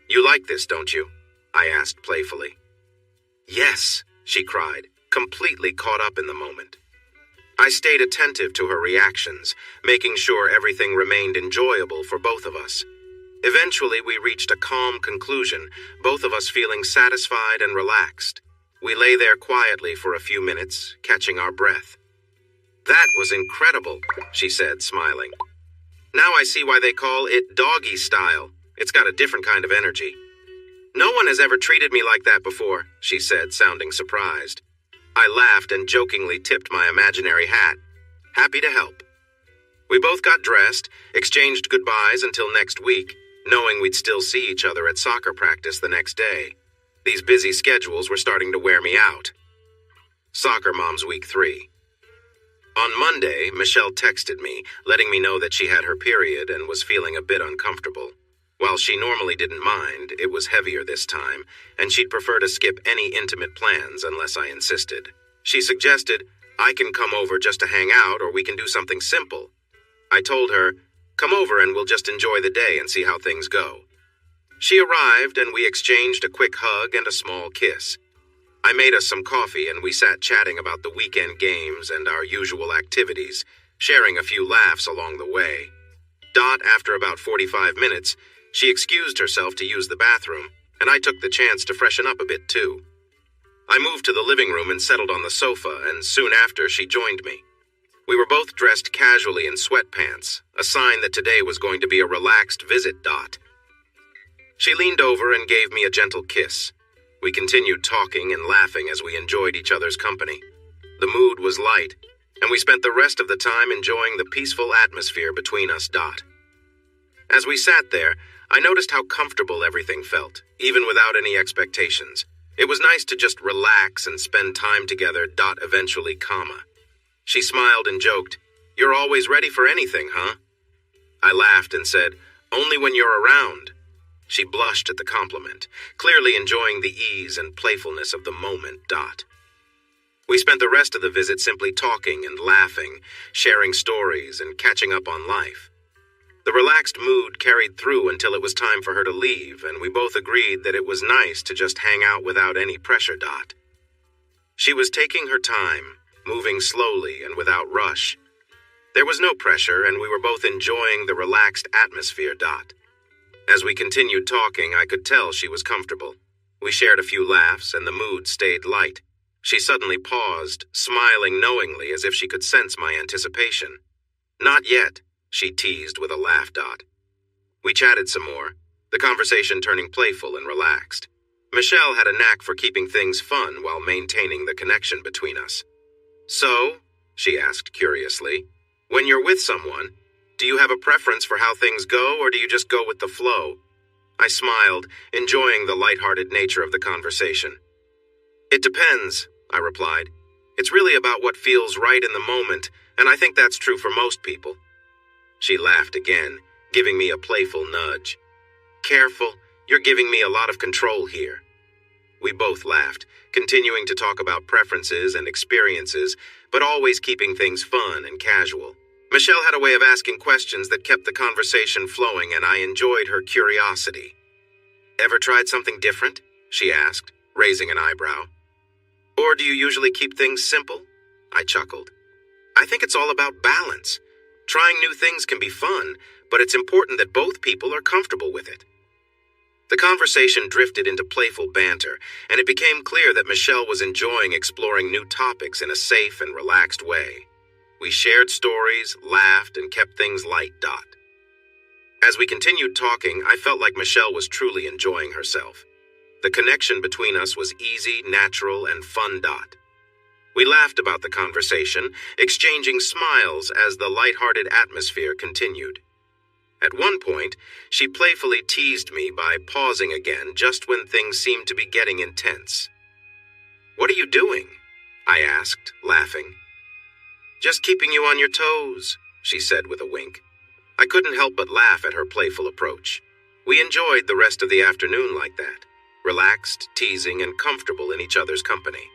"You like this, don't you?" I asked playfully. "Yes," she cried, completely caught up in the moment. I stayed attentive to her reactions, making sure everything remained enjoyable for both of us. Eventually, we reached a calm conclusion, both of us feeling satisfied and relaxed. We lay there quietly for a few minutes, catching our breath. "That was incredible," she said, smiling. "Now I see why they call it doggy style. It's got a different kind of energy." "No one has ever treated me like that before," she said, sounding surprised. I laughed and jokingly tipped my imaginary hat. Happy to help. We both got dressed, exchanged goodbyes until next week, knowing we'd still see each other at soccer practice the next day. These busy schedules were starting to wear me out. Soccer Moms Week 3. On Monday, Michelle texted me, letting me know that she had her period and was feeling a bit uncomfortable. While she normally didn't mind, it was heavier this time, and she'd prefer to skip any intimate plans unless I insisted. She suggested, I can come over just to hang out or we can do something simple. I told her, come over and we'll just enjoy the day and see how things go. She arrived and we exchanged a quick hug and a small kiss. I made us some coffee and we sat chatting about the weekend games and our usual activities, sharing a few laughs along the way. After about 45 minutes, she excused herself to use the bathroom, and I took the chance to freshen up a bit too. I moved to the living room and settled on the sofa, and soon after she joined me. We were both dressed casually in sweatpants, a sign that today was going to be a relaxed visit. She leaned over and gave me a gentle kiss. We continued talking and laughing as we enjoyed each other's company. The mood was light, and we spent the rest of the time enjoying the peaceful atmosphere between us. As we sat there, I noticed how comfortable everything felt, even without any expectations. It was nice to just relax and spend time together. Eventually, she smiled and joked, "You're always ready for anything, huh?" I laughed and said, "Only when you're around." She blushed at the compliment, clearly enjoying the ease and playfulness of the moment. We spent the rest of the visit simply talking and laughing, sharing stories and catching up on life. The relaxed mood carried through until it was time for her to leave, and we both agreed that it was nice to just hang out without any pressure. She was taking her time, moving slowly and without rush. There was no pressure, and we were both enjoying the relaxed atmosphere. As we continued talking, I could tell she was comfortable. We shared a few laughs, and the mood stayed light. She suddenly paused, smiling knowingly as if she could sense my anticipation. "Not yet," she teased with a laugh. We chatted some more, the conversation turning playful and relaxed. Michelle had a knack for keeping things fun while maintaining the connection between us. "So," she asked curiously, "when you're with someone, do you have a preference for how things go, or do you just go with the flow?" I smiled, enjoying the lighthearted nature of the conversation. "It depends," I replied. "It's really about what feels right in the moment, and I think that's true for most people." She laughed again, giving me a playful nudge. "Careful, you're giving me a lot of control here." We both laughed, continuing to talk about preferences and experiences, but always keeping things fun and casual. Michelle had a way of asking questions that kept the conversation flowing, and I enjoyed her curiosity. "Ever tried something different?" she asked, raising an eyebrow. "Or do you usually keep things simple?" I chuckled. "I think it's all about balance. Trying new things can be fun, but it's important that both people are comfortable with it." The conversation drifted into playful banter, and it became clear that Michelle was enjoying exploring new topics in a safe and relaxed way. We shared stories, laughed, and kept things light. As we continued talking, I felt like Michelle was truly enjoying herself. The connection between us was easy, natural, and fun. We laughed about the conversation, exchanging smiles as the lighthearted atmosphere continued. At one point, she playfully teased me by pausing again just when things seemed to be getting intense. "What are you doing?" I asked, laughing. "Just keeping you on your toes," she said with a wink. I couldn't help but laugh at her playful approach. We enjoyed the rest of the afternoon like that, relaxed, teasing, and comfortable in each other's company.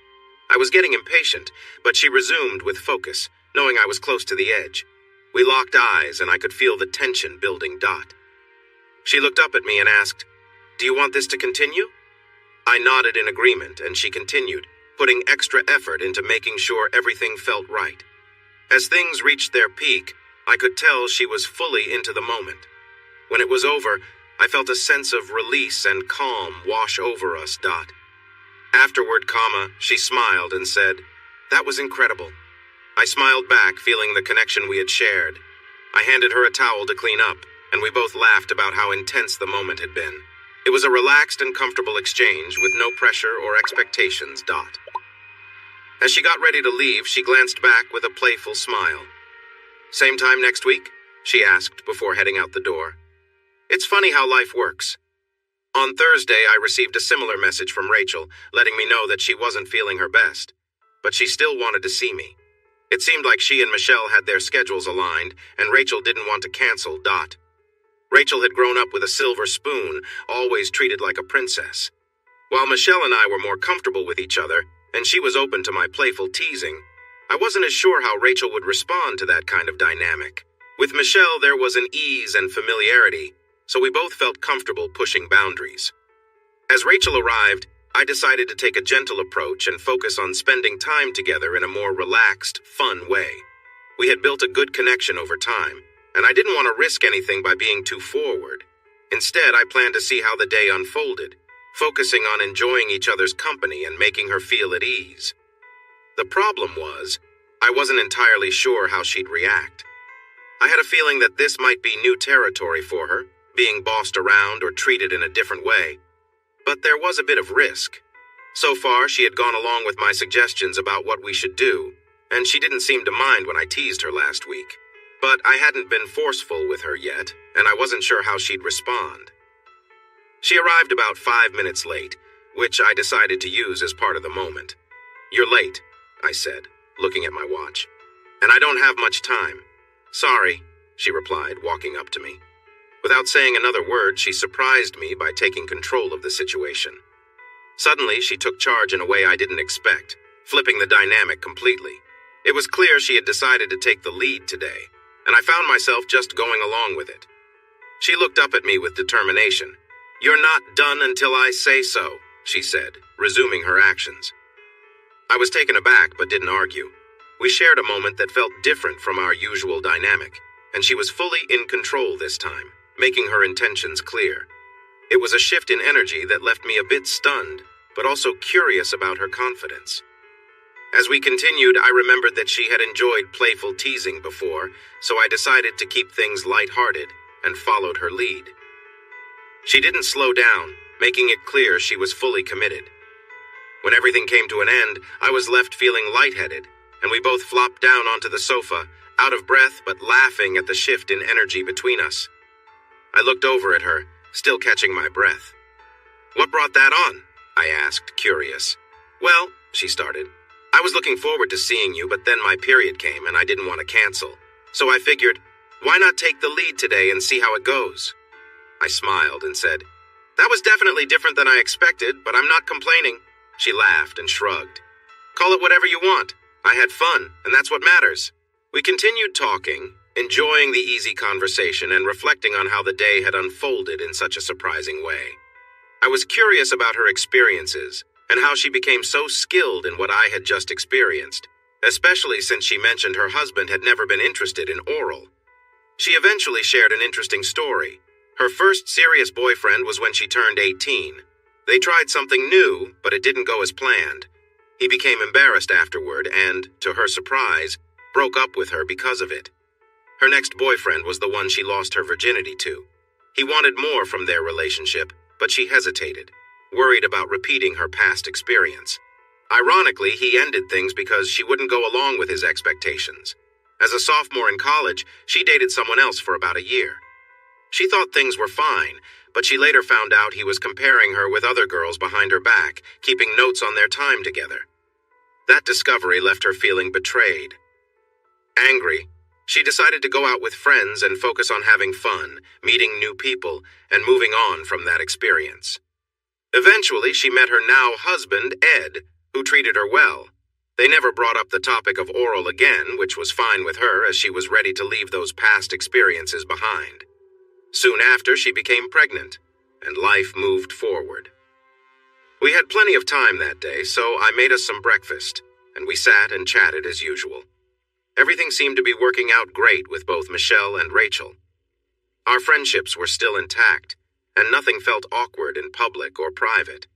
I was getting impatient, but she resumed with focus, knowing I was close to the edge. We locked eyes, and I could feel the tension building. She looked up at me and asked, "Do you want this to continue?" I nodded in agreement, and she continued, putting extra effort into making sure everything felt right. As things reached their peak, I could tell she was fully into the moment. When it was over, I felt a sense of release and calm wash over us. Afterward, she smiled and said, "That was incredible." I smiled back, feeling the connection we had shared. I handed her a towel to clean up, and we both laughed about how intense the moment had been. It was a relaxed and comfortable exchange with no pressure or expectations. As she got ready to leave, she glanced back with a playful smile. "Same time next week?" she asked before heading out the door. It's funny how life works. On Thursday, I received a similar message from Rachel, letting me know that she wasn't feeling her best, but she still wanted to see me. It seemed like she and Michelle had their schedules aligned, and Rachel didn't want to cancel. Rachel had grown up with a silver spoon, always treated like a princess. While Michelle and I were more comfortable with each other, and she was open to my playful teasing, I wasn't as sure how Rachel would respond to that kind of dynamic. With Michelle, there was an ease and familiarity, so we both felt comfortable pushing boundaries. As Rachel arrived, I decided to take a gentle approach and focus on spending time together in a more relaxed, fun way. We had built a good connection over time, and I didn't want to risk anything by being too forward. Instead, I planned to see how the day unfolded, focusing on enjoying each other's company and making her feel at ease. The problem was, I wasn't entirely sure how she'd react. I had a feeling that this might be new territory for her, being bossed around or treated in a different way. But there was a bit of risk. So far, she had gone along with my suggestions about what we should do, and she didn't seem to mind when I teased her last week. But I hadn't been forceful with her yet, and I wasn't sure how she'd respond. She arrived about 5 minutes late, which I decided to use as part of the moment. "You're late," I said, looking at my watch. "And I don't have much time." "Sorry," she replied, walking up to me. Without saying another word, she surprised me by taking control of the situation. Suddenly, she took charge in a way I didn't expect, flipping the dynamic completely. It was clear she had decided to take the lead today, and I found myself just going along with it. She looked up at me with determination. "You're not done until I say so," she said, resuming her actions. I was taken aback but didn't argue. We shared a moment that felt different from our usual dynamic, and she was fully in control this time, making her intentions clear. It was a shift in energy that left me a bit stunned, but also curious about her confidence. As we continued, I remembered that she had enjoyed playful teasing before, so I decided to keep things lighthearted and followed her lead. She didn't slow down, making it clear she was fully committed. When everything came to an end, I was left feeling lightheaded, and we both flopped down onto the sofa, out of breath but laughing at the shift in energy between us. I looked over at her, still catching my breath. "What brought that on?" I asked, curious. "Well," she started, "I was looking forward to seeing you, but then my period came and I didn't want to cancel. So I figured, why not take the lead today and see how it goes?" I smiled and said, "That was definitely different than I expected, but I'm not complaining." She laughed and shrugged. "Call it whatever you want. I had fun, and that's what matters." We continued talking, enjoying the easy conversation and reflecting on how the day had unfolded in such a surprising way. I was curious about her experiences and how she became so skilled in what I had just experienced, especially since she mentioned her husband had never been interested in oral. She eventually shared an interesting story. Her first serious boyfriend was when she turned 18. They tried something new, but it didn't go as planned. He became embarrassed afterward and, to her surprise, broke up with her because of it. Her next boyfriend was the one she lost her virginity to. He wanted more from their relationship, but she hesitated, worried about repeating her past experience. Ironically, he ended things because she wouldn't go along with his expectations. As a sophomore in college, she dated someone else for about a year. She thought things were fine, but she later found out he was comparing her with other girls behind her back, keeping notes on their time together. That discovery left her feeling betrayed. Angry, she decided to go out with friends and focus on having fun, meeting new people, and moving on from that experience. Eventually, she met her now husband, Ed, who treated her well. They never brought up the topic of oral again, which was fine with her as she was ready to leave those past experiences behind. Soon after, she became pregnant, and life moved forward. We had plenty of time that day, so I made us some breakfast, and we sat and chatted as usual. Everything seemed to be working out great with both Michelle and Rachel. Our friendships were still intact, and nothing felt awkward in public or private.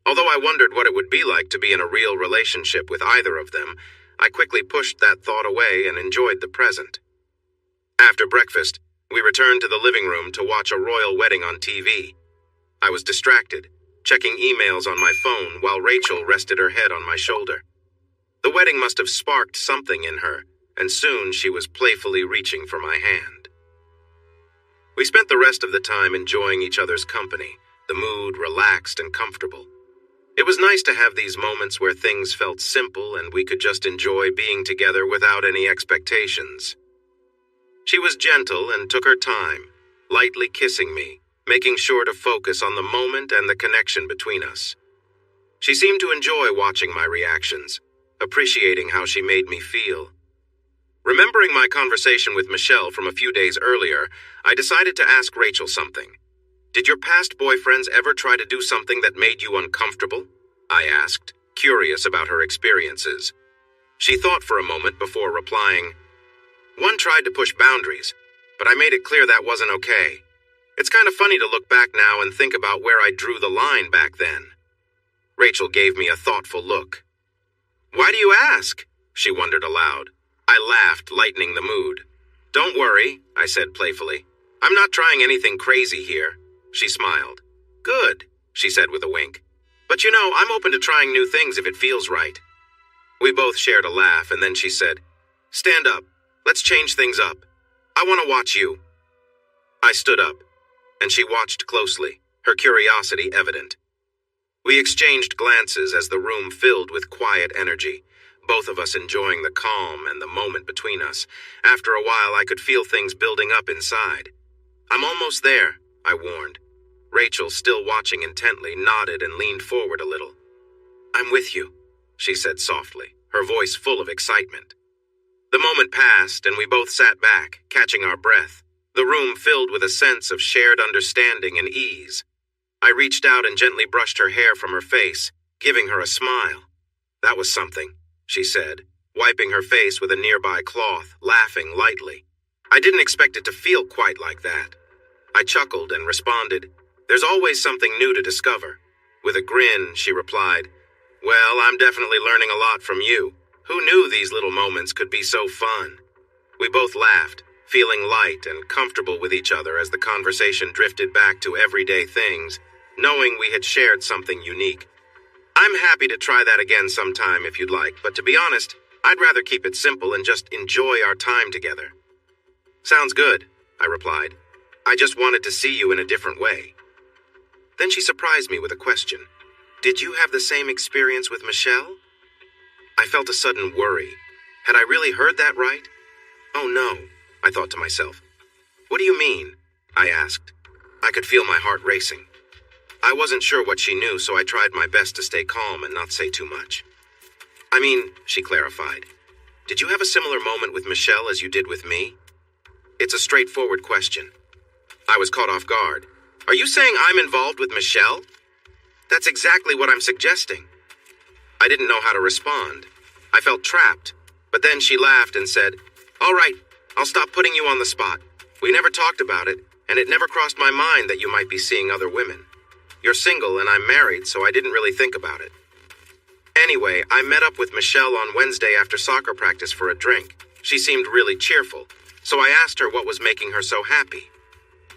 Although I wondered what it would be like to be in a real relationship with either of them, I quickly pushed that thought away and enjoyed the present. After breakfast, we returned to the living room to watch a royal wedding on TV. I was distracted, checking emails on my phone while Rachel rested her head on my shoulder. The wedding must have sparked something in her, and soon she was playfully reaching for my hand. We spent the rest of the time enjoying each other's company, the mood relaxed and comfortable. It was nice to have these moments where things felt simple and we could just enjoy being together without any expectations. She was gentle and took her time, lightly kissing me, making sure to focus on the moment and the connection between us. She seemed to enjoy watching my reactions, appreciating how she made me feel. Remembering my conversation with Michelle from a few days earlier, I decided to ask Rachel something. "Did your past boyfriends ever try to do something that made you uncomfortable?" I asked, curious about her experiences. She thought for a moment before replying, "One tried to push boundaries, but I made it clear that wasn't okay. It's kind of funny to look back now and think about where I drew the line back then." Rachel gave me a thoughtful look. "Why do you ask?" she wondered aloud. I laughed, lightening the mood. "Don't worry," I said playfully. "I'm not trying anything crazy here." She smiled. "Good," she said with a wink. "But you know, I'm open to trying new things if it feels right." We both shared a laugh, and then she said, "Stand up. Let's change things up. I want to watch you." I stood up, and she watched closely, her curiosity evident. We exchanged glances as the room filled with quiet energy, both of us enjoying the calm and the moment between us. After a while, I could feel things building up inside. "I'm almost there," I warned. Rachel, still watching intently, nodded and leaned forward a little. "I'm with you," she said softly, her voice full of excitement. The moment passed, and we both sat back, catching our breath, the room filled with a sense of shared understanding and ease. I reached out and gently brushed her hair from her face, giving her a smile. "That was something," she said, wiping her face with a nearby cloth, laughing lightly. I didn't expect it to feel quite like that. I chuckled and responded, "There's always something new to discover." With a grin, she replied, "Well, I'm definitely learning a lot from you. Who knew these little moments could be so fun?" We both laughed, feeling light and comfortable with each other as the conversation drifted back to everyday things, knowing we had shared something unique. "I'm happy to try that again sometime if you'd like, but to be honest, I'd rather keep it simple and just enjoy our time together." "Sounds good," I replied. "I just wanted to see you in a different way." Then she surprised me with a question. "Did you have the same experience with Michelle?" I felt a sudden worry. Had I really heard that right? "Oh no," I thought to myself. "What do you mean?" I asked. I could feel my heart racing. I wasn't sure what she knew, so I tried my best to stay calm and not say too much. "I mean," she clarified, "did you have a similar moment with Michelle as you did with me?" It's a straightforward question. I was caught off guard. "Are you saying I'm involved with Michelle?" "That's exactly what I'm suggesting." I didn't know how to respond. I felt trapped, but then she laughed and said, "All right, I'll stop putting you on the spot. We never talked about it, and it never crossed my mind that you might be seeing other women. You're single and I'm married, so I didn't really think about it." Anyway, I met up with Michelle on Wednesday after soccer practice for a drink. She seemed really cheerful, so I asked her what was making her so happy.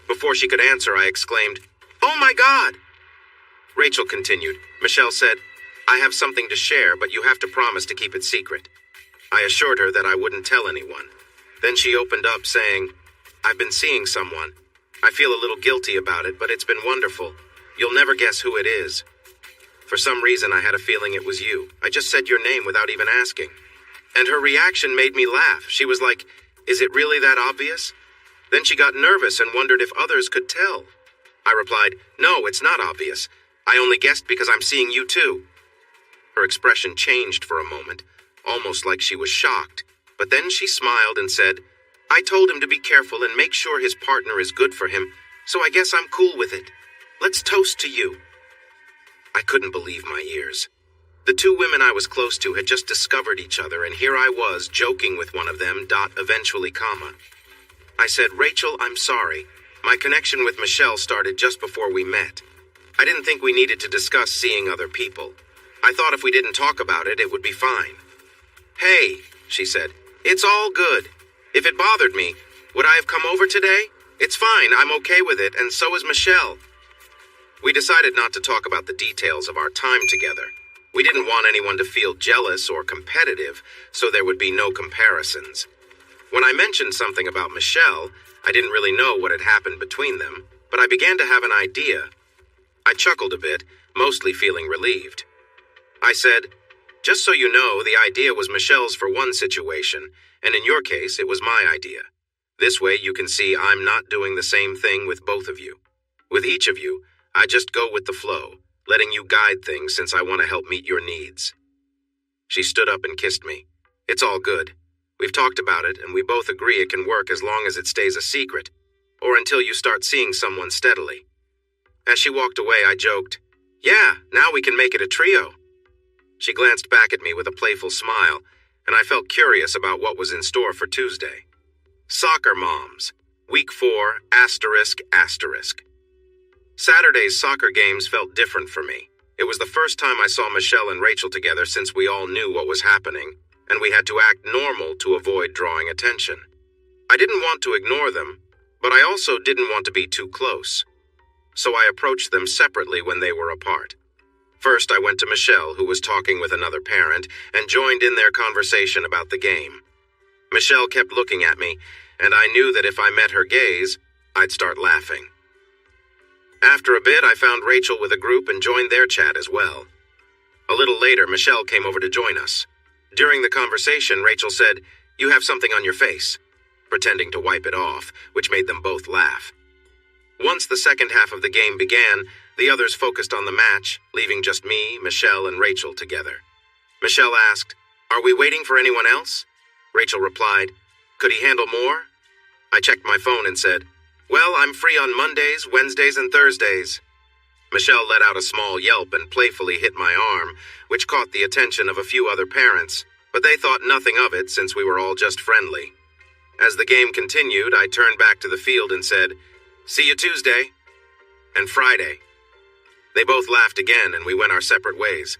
Before she could answer, I exclaimed, "Oh my God!" Rachel continued. Michelle said, "I have something to share, but you have to promise to keep it secret." I assured her that I wouldn't tell anyone. Then she opened up, saying, "I've been seeing someone. I feel a little guilty about it, but it's been wonderful. You'll never guess who it is." For some reason, I had a feeling it was you. I just said your name without even asking. And her reaction made me laugh. She was like, "Is it really that obvious?" Then she got nervous and wondered if others could tell. I replied, "No, it's not obvious. I only guessed because I'm seeing you too." Her expression changed for a moment, almost like she was shocked. But then she smiled and said, "I told him to be careful and make sure his partner is good for him, so I guess I'm cool with it. Let's toast to you." I couldn't believe my ears. The two women I was close to had just discovered each other, and here I was, joking with one of them, eventually comma. I said, "Rachel, I'm sorry. My connection with Michelle started just before we met. I didn't think we needed to discuss seeing other people. I thought if we didn't talk about it, it would be fine." "Hey," she said, "it's all good. If it bothered me, would I have come over today? It's fine, I'm okay with it, and so is Michelle." We decided not to talk about the details of our time together. We didn't want anyone to feel jealous or competitive, so there would be no comparisons. When I mentioned something about Michelle, I didn't really know what had happened between them, but I began to have an idea. I chuckled a bit, mostly feeling relieved. I said, "Just so you know, the idea was Michelle's for one situation, and in your case, it was my idea. This way you can see I'm not doing the same thing with both of you. With each of you, I just go with the flow, letting you guide things since I want to help meet your needs." She stood up and kissed me. "It's all good. We've talked about it, and we both agree it can work as long as it stays a secret, or until you start seeing someone steadily." As she walked away, I joked, "Yeah, now we can make it a trio." She glanced back at me with a playful smile, and I felt curious about what was in store for Tuesday. Soccer moms. Week 4, ***. Saturday's soccer games felt different for me. It was the first time I saw Michelle and Rachel together since we all knew what was happening, and we had to act normal to avoid drawing attention. I didn't want to ignore them, but I also didn't want to be too close. So I approached them separately when they were apart. First, I went to Michelle, who was talking with another parent, and joined in their conversation about the game. Michelle kept looking at me, and I knew that if I met her gaze, I'd start laughing. After a bit, I found Rachel with a group and joined their chat as well. A little later, Michelle came over to join us. During the conversation, Rachel said, "You have something on your face," pretending to wipe it off, which made them both laugh. Once the second half of the game began, the others focused on the match, leaving just me, Michelle, and Rachel together. Michelle asked, "Are we waiting for anyone else?" Rachel replied, "Could he handle more?" I checked my phone and said, "Well, I'm free on Mondays, Wednesdays, and Thursdays." Michelle let out a small yelp and playfully hit my arm, which caught the attention of a few other parents, but they thought nothing of it since we were all just friendly. As the game continued, I turned back to the field and said, "See you Tuesday." And Friday. They both laughed again and we went our separate ways.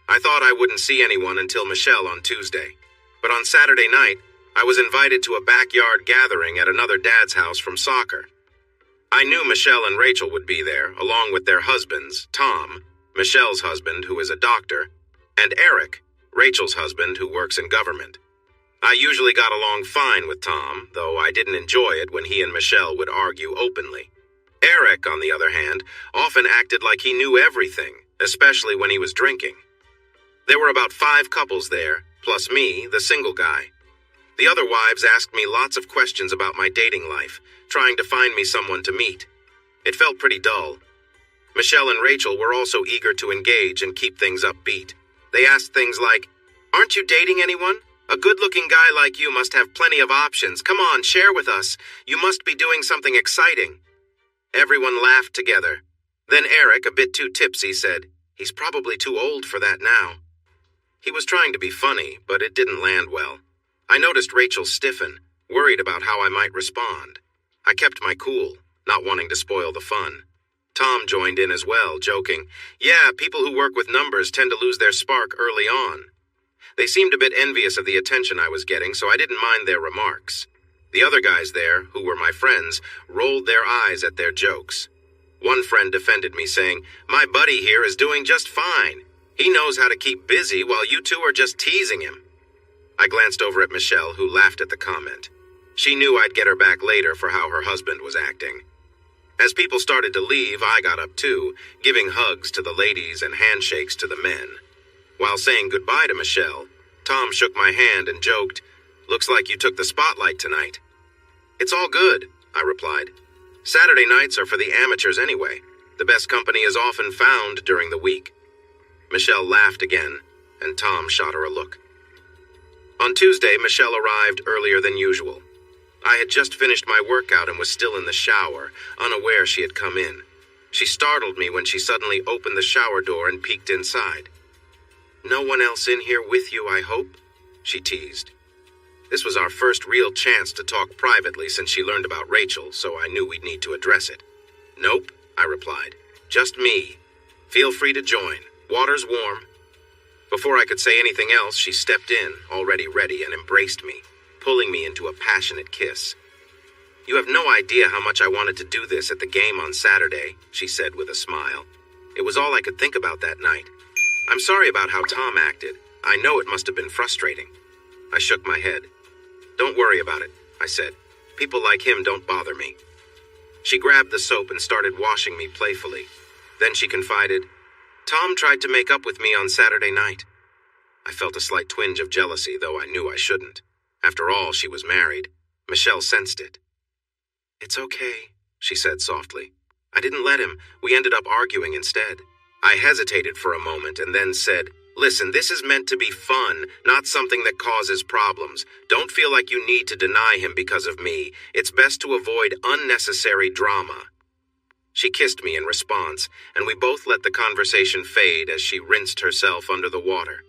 I thought I wouldn't see anyone until Michelle on Tuesday, but on Saturday night, I was invited to a backyard gathering at another dad's house from soccer. I knew Michelle and Rachel would be there, along with their husbands, Tom, Michelle's husband, who is a doctor, and Eric, Rachel's husband, who works in government. I usually got along fine with Tom, though I didn't enjoy it when he and Michelle would argue openly. Eric, on the other hand, often acted like he knew everything, especially when he was drinking. There were about 5 couples there, plus me, the single guy. The other wives asked me lots of questions about my dating life, trying to find me someone to meet. It felt pretty dull. Michelle and Rachel were also eager to engage and keep things upbeat. They asked things like, "Aren't you dating anyone? A good-looking guy like you must have plenty of options. Come on, share with us. You must be doing something exciting." Everyone laughed together. Then Eric, a bit too tipsy, said, "He's probably too old for that now." He was trying to be funny, but it didn't land well. I noticed Rachel stiffen, worried about how I might respond. I kept my cool, not wanting to spoil the fun. Tom joined in as well, joking, "Yeah, people who work with numbers tend to lose their spark early on." They seemed a bit envious of the attention I was getting, so I didn't mind their remarks. The other guys there, who were my friends, rolled their eyes at their jokes. One friend defended me, saying, "My buddy here is doing just fine. He knows how to keep busy while you two are just teasing him." I glanced over at Michelle, who laughed at the comment. She knew I'd get her back later for how her husband was acting. As people started to leave, I got up too, giving hugs to the ladies and handshakes to the men. While saying goodbye to Michelle, Tom shook my hand and joked, "Looks like you took the spotlight tonight." "It's all good," I replied. "Saturday nights are for the amateurs anyway. The best company is often found during the week." Michelle laughed again, and Tom shot her a look. On Tuesday, Michelle arrived earlier than usual. I had just finished my workout and was still in the shower, unaware she had come in. She startled me when she suddenly opened the shower door and peeked inside. "No one else in here with you, I hope?" she teased. This was our first real chance to talk privately since she learned about Rachel, so I knew we'd need to address it. "Nope," I replied. "Just me. Feel free to join. Water's warm." Before I could say anything else, she stepped in, already ready, and embraced me, pulling me into a passionate kiss. "You have no idea how much I wanted to do this at the game on Saturday," she said with a smile. "It was all I could think about that night. I'm sorry about how Tom acted. I know it must have been frustrating." I shook my head. "Don't worry about it," I said. "People like him don't bother me." She grabbed the soap and started washing me playfully. Then she confided, Tom tried to make up with me on Saturday night. I felt a slight twinge of jealousy, though I knew I shouldn't. After all, she was married. Michelle sensed it. "It's okay," she said softly. "I didn't let him. We ended up arguing instead." I hesitated for a moment and then said, "Listen, this is meant to be fun, not something that causes problems. Don't feel like you need to deny him because of me. It's best to avoid unnecessary drama." She kissed me in response, and we both let the conversation fade as she rinsed herself under the water.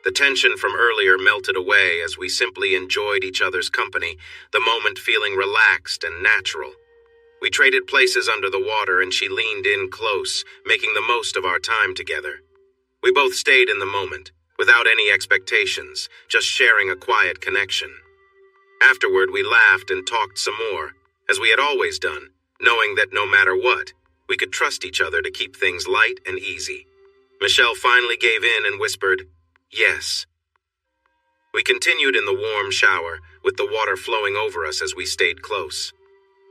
The tension from earlier melted away as we simply enjoyed each other's company, the moment feeling relaxed and natural. We traded places under the water and she leaned in close, making the most of our time together. We both stayed in the moment, without any expectations, just sharing a quiet connection. Afterward, we laughed and talked some more, as we had always done, knowing that no matter what, we could trust each other to keep things light and easy. Michelle finally gave in and whispered, "Yes." We continued in the warm shower, with the water flowing over us as we stayed close.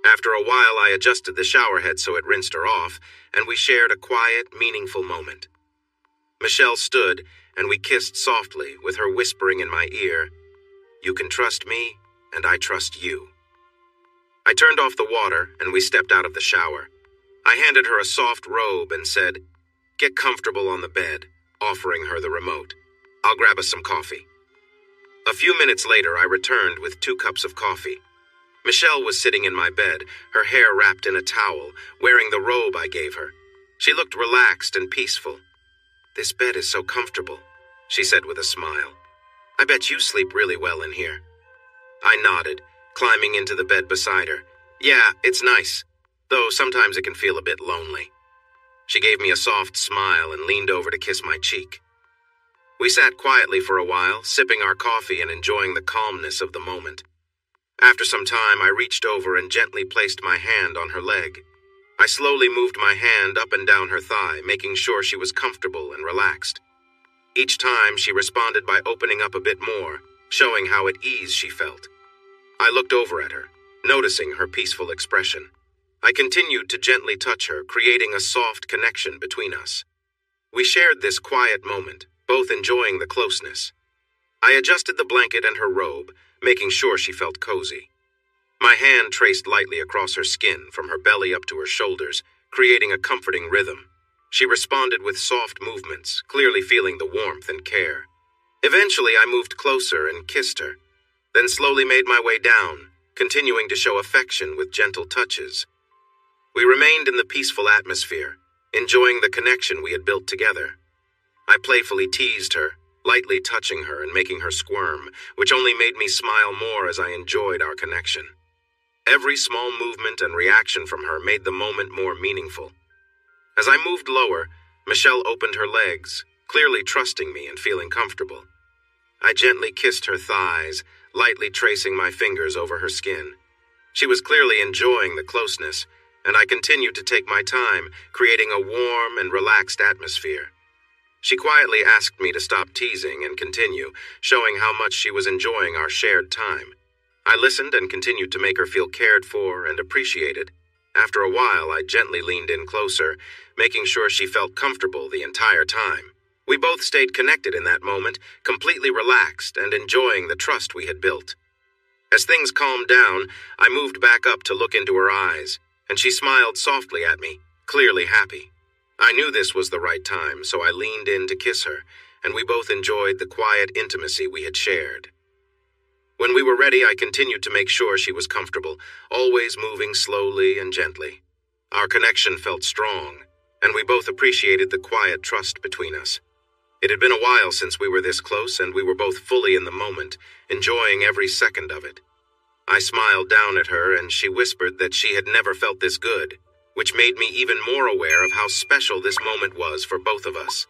After a while, I adjusted the shower head so it rinsed her off, and we shared a quiet, meaningful moment. Michelle stood, and we kissed softly, with her whispering in my ear, "You can trust me, and I trust you." I turned off the water, and we stepped out of the shower. I handed her a soft robe and said, "Get comfortable on the bed," offering her the remote. "I'll grab us some coffee." A few minutes later, I returned with 2 cups of coffee. Michelle was sitting in my bed, her hair wrapped in a towel, wearing the robe I gave her. She looked relaxed and peaceful. "This bed is so comfortable," she said with a smile. "I bet you sleep really well in here." I nodded, climbing into the bed beside her. "Yeah, it's nice, though sometimes it can feel a bit lonely." She gave me a soft smile and leaned over to kiss my cheek. We sat quietly for a while, sipping our coffee and enjoying the calmness of the moment. After some time, I reached over and gently placed my hand on her leg. I slowly moved my hand up and down her thigh, making sure she was comfortable and relaxed. Each time, she responded by opening up a bit more, showing how at ease she felt. I looked over at her, noticing her peaceful expression. I continued to gently touch her, creating a soft connection between us. We shared this quiet moment, both enjoying the closeness. I adjusted the blanket and her robe, making sure she felt cozy. My hand traced lightly across her skin, from her belly up to her shoulders, creating a comforting rhythm. She responded with soft movements, clearly feeling the warmth and care. Eventually, I moved closer and kissed her, then slowly made my way down, continuing to show affection with gentle touches. We remained in the peaceful atmosphere, enjoying the connection we had built together. I playfully teased her, lightly touching her and making her squirm, which only made me smile more as I enjoyed our connection. Every small movement and reaction from her made the moment more meaningful. As I moved lower, Michelle opened her legs, clearly trusting me and feeling comfortable. I gently kissed her thighs, lightly tracing my fingers over her skin. She was clearly enjoying the closeness, and I continued to take my time, creating a warm and relaxed atmosphere. She quietly asked me to stop teasing and continue, showing how much she was enjoying our shared time. I listened and continued to make her feel cared for and appreciated. After a while, I gently leaned in closer, making sure she felt comfortable the entire time. We both stayed connected in that moment, completely relaxed and enjoying the trust we had built. As things calmed down, I moved back up to look into her eyes, and she smiled softly at me, clearly happy. I knew this was the right time, so I leaned in to kiss her, and we both enjoyed the quiet intimacy we had shared. When we were ready, I continued to make sure she was comfortable, always moving slowly and gently. Our connection felt strong, and we both appreciated the quiet trust between us. It had been a while since we were this close, and we were both fully in the moment, enjoying every second of it. I smiled down at her, and she whispered that she had never felt this good, which made me even more aware of how special this moment was for both of us.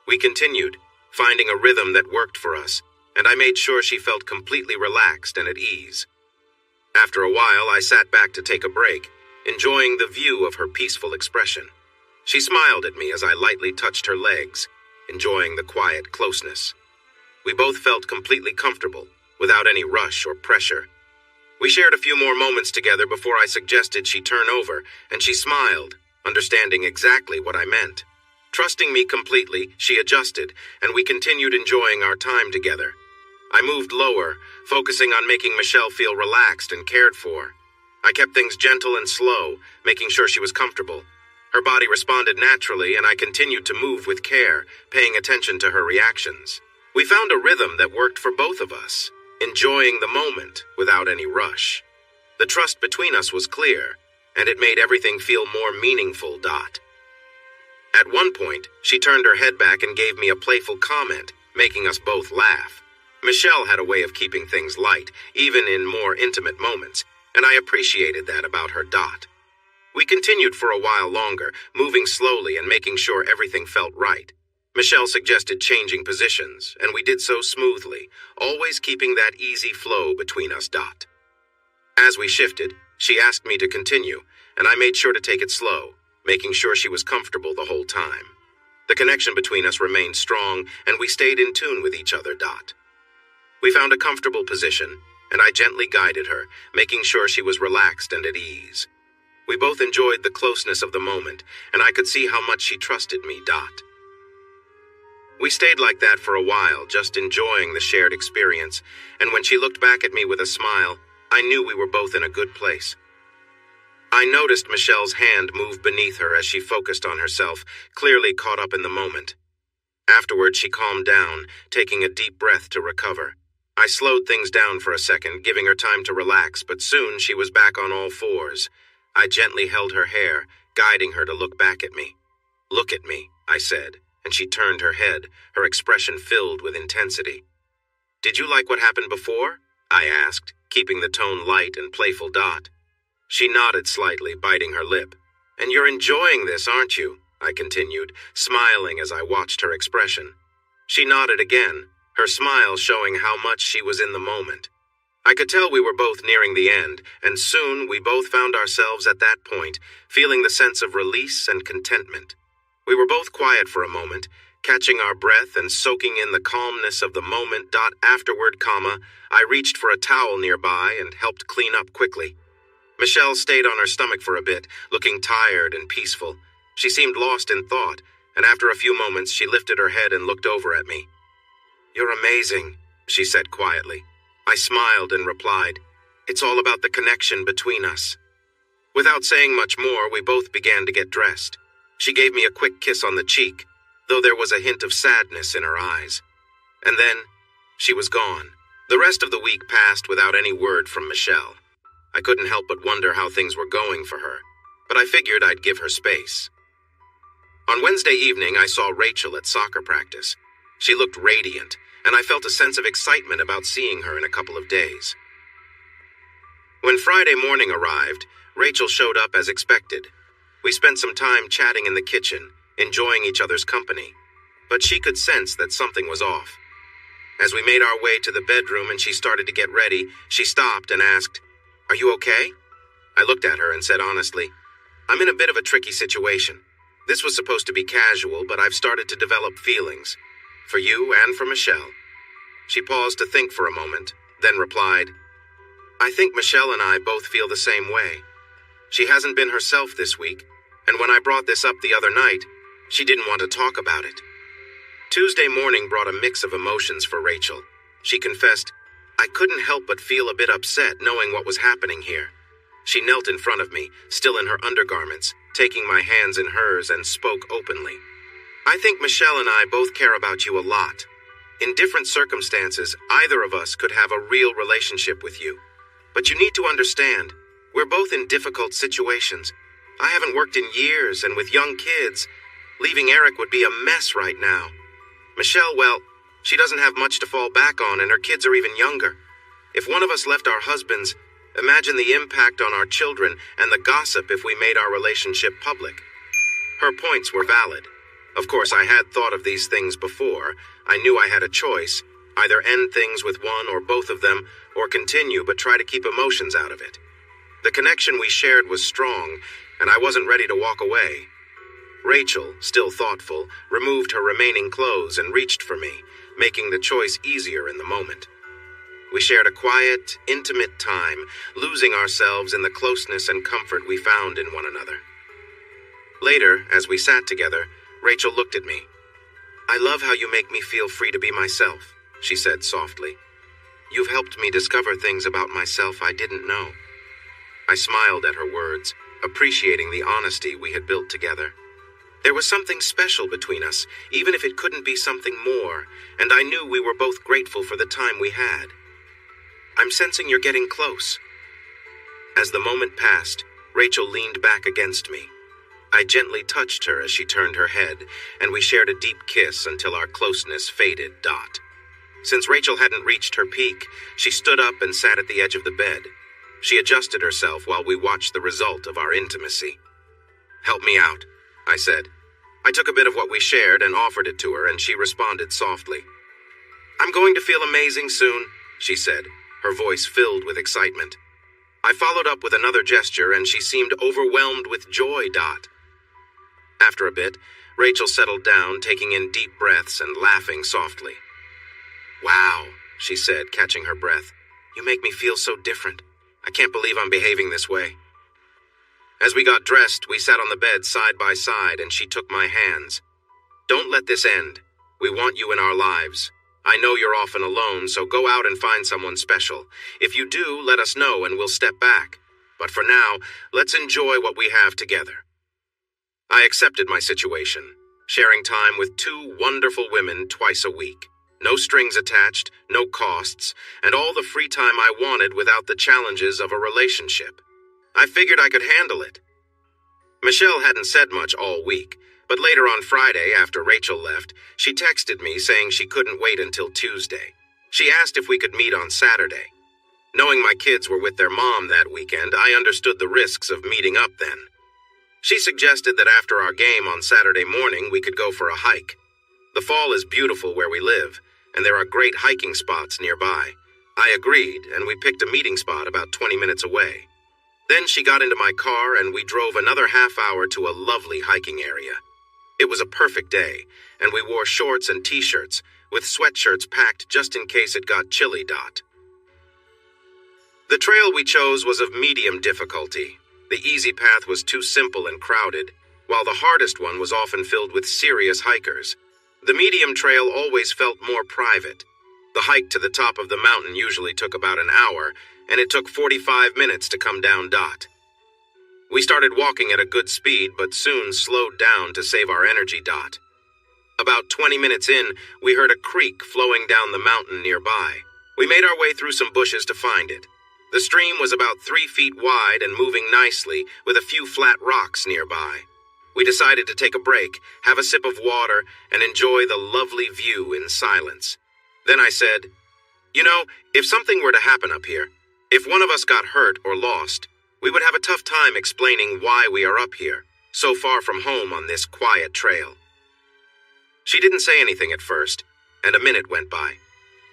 We continued, finding a rhythm that worked for us, and I made sure she felt completely relaxed and at ease. After a while, I sat back to take a break, enjoying the view of her peaceful expression. She smiled at me as I lightly touched her legs, enjoying the quiet closeness. We both felt completely comfortable, without any rush or pressure. We shared a few more moments together before I suggested she turn over, and she smiled, understanding exactly what I meant. Trusting me completely, she adjusted, and we continued enjoying our time together. I moved lower, focusing on making Michelle feel relaxed and cared for. I kept things gentle and slow, making sure she was comfortable. Her body responded naturally, and I continued to move with care, paying attention to her reactions. We found a rhythm that worked for both of us, enjoying the moment without any rush. The trust between us was clear, and it made everything feel more meaningful. At one point, she turned her head back and gave me a playful comment, making us both laugh. Michelle had a way of keeping things light, even in more intimate moments, and I appreciated that about her. We continued for a while longer, moving slowly and making sure everything felt right. Michelle suggested changing positions, and we did so smoothly, always keeping that easy flow between us. As we shifted, she asked me to continue, and I made sure to take it slow, making sure she was comfortable the whole time. The connection between us remained strong, and we stayed in tune with each other. We found a comfortable position, and I gently guided her, making sure she was relaxed and at ease. We both enjoyed the closeness of the moment, and I could see how much she trusted me. We stayed like that for a while, just enjoying the shared experience, and when she looked back at me with a smile, I knew we were both in a good place. I noticed Michelle's hand move beneath her as she focused on herself, clearly caught up in the moment. Afterward, she calmed down, taking a deep breath to recover. I slowed things down for a second, giving her time to relax, but soon she was back on all fours. I gently held her hair, guiding her to look back at me. "Look at me," I said, and she turned her head, her expression filled with intensity. "Did you like what happened before?" I asked, keeping the tone light and playful. She nodded slightly, biting her lip. "And you're enjoying this, aren't you?" I continued, smiling as I watched her expression. She nodded again, her smile showing how much she was in the moment. I could tell we were both nearing the end, and soon we both found ourselves at that point, feeling the sense of release and contentment. We were both quiet for a moment, catching our breath and soaking in the calmness of the moment. Afterward, I reached for a towel nearby and helped clean up quickly. Michelle stayed on her stomach for a bit, looking tired and peaceful. She seemed lost in thought, and after a few moments she lifted her head and looked over at me. "You're amazing," she said quietly. I smiled and replied, "It's all about the connection between us." Without saying much more, we both began to get dressed. She gave me a quick kiss on the cheek, though there was a hint of sadness in her eyes. And then, she was gone. The rest of the week passed without any word from Michelle. I couldn't help but wonder how things were going for her, but I figured I'd give her space. On Wednesday evening, I saw Rachel at soccer practice. She looked radiant, and I felt a sense of excitement about seeing her in a couple of days. When Friday morning arrived, Rachel showed up as expected. We spent some time chatting in the kitchen, enjoying each other's company, but she could sense that something was off. As we made our way to the bedroom and she started to get ready, she stopped and asked, "Are you okay?" I looked at her and said honestly, "I'm in a bit of a tricky situation. This was supposed to be casual, but I've started to develop feelings. For you and for Michelle." She paused to think for a moment, then replied, "I think Michelle and I both feel the same way. She hasn't been herself this week, and when I brought this up the other night, she didn't want to talk about it." Tuesday morning brought a mix of emotions for Rachel. She confessed, "I couldn't help but feel a bit upset knowing what was happening here." She knelt in front of me, still in her undergarments, taking my hands in hers, and spoke openly. "I think Michelle and I both care about you a lot. In different circumstances, either of us could have a real relationship with you. But you need to understand, we're both in difficult situations. I haven't worked in years, and with young kids, leaving Eric would be a mess right now. Michelle, well, she doesn't have much to fall back on, and her kids are even younger. If one of us left our husbands, imagine the impact on our children and the gossip if we made our relationship public." Her points were valid. Of course, I had thought of these things before. I knew I had a choice, either end things with one or both of them, or continue but try to keep emotions out of it. The connection we shared was strong, and I wasn't ready to walk away. Rachel, still thoughtful, removed her remaining clothes and reached for me, making the choice easier in the moment. We shared a quiet, intimate time, losing ourselves in the closeness and comfort we found in one another. Later, as we sat together, Rachel looked at me. "I love how you make me feel free to be myself," she said softly. "You've helped me discover things about myself I didn't know." I smiled at her words, appreciating the honesty we had built together. There was something special between us, even if it couldn't be something more, and I knew we were both grateful for the time we had. "I'm sensing you're getting close." As the moment passed, Rachel leaned back against me. I gently touched her as she turned her head, and we shared a deep kiss until our closeness faded. Since Rachel hadn't reached her peak, she stood up and sat at the edge of the bed. She adjusted herself while we watched the result of our intimacy. "Help me out," I said. I took a bit of what we shared and offered it to her, and she responded softly. "I'm going to feel amazing soon," she said, her voice filled with excitement. I followed up with another gesture, and she seemed overwhelmed with joy. After a bit, Rachel settled down, taking in deep breaths and laughing softly. "Wow," she said, catching her breath. "You make me feel so different. I can't believe I'm behaving this way." As we got dressed, we sat on the bed side by side, and she took my hands. "Don't let this end. We want you in our lives. I know you're often alone, so go out and find someone special. If you do, let us know and we'll step back. But for now, let's enjoy what we have together." I accepted my situation, sharing time with two wonderful women twice a week. No strings attached, no costs, and all the free time I wanted without the challenges of a relationship. I figured I could handle it. Michelle hadn't said much all week, but later on Friday, after Rachel left, she texted me saying she couldn't wait until Tuesday. She asked if we could meet on Saturday. Knowing my kids were with their mom that weekend, I understood the risks of meeting up then. She suggested that after our game on Saturday morning, we could go for a hike. The fall is beautiful where we live, and there are great hiking spots nearby. I agreed, and we picked a meeting spot about 20 minutes away. Then she got into my car, and we drove another half hour to a lovely hiking area. It was a perfect day, and we wore shorts and t-shirts, with sweatshirts packed just in case it got chilly. The trail we chose was of medium difficulty. The easy path was too simple and crowded, while the hardest one was often filled with serious hikers. The medium trail always felt more private. The hike to the top of the mountain usually took about an hour, and it took 45 minutes to come down. We started walking at a good speed, but soon slowed down to save our energy. About 20 minutes in, we heard a creek flowing down the mountain nearby. We made our way through some bushes to find it. The stream was about 3 feet wide and moving nicely, with a few flat rocks nearby. We decided to take a break, have a sip of water, and enjoy the lovely view in silence. Then I said, "You know, if something were to happen up here, if one of us got hurt or lost, we would have a tough time explaining why we are up here, so far from home on this quiet trail." She didn't say anything at first, and a minute went by.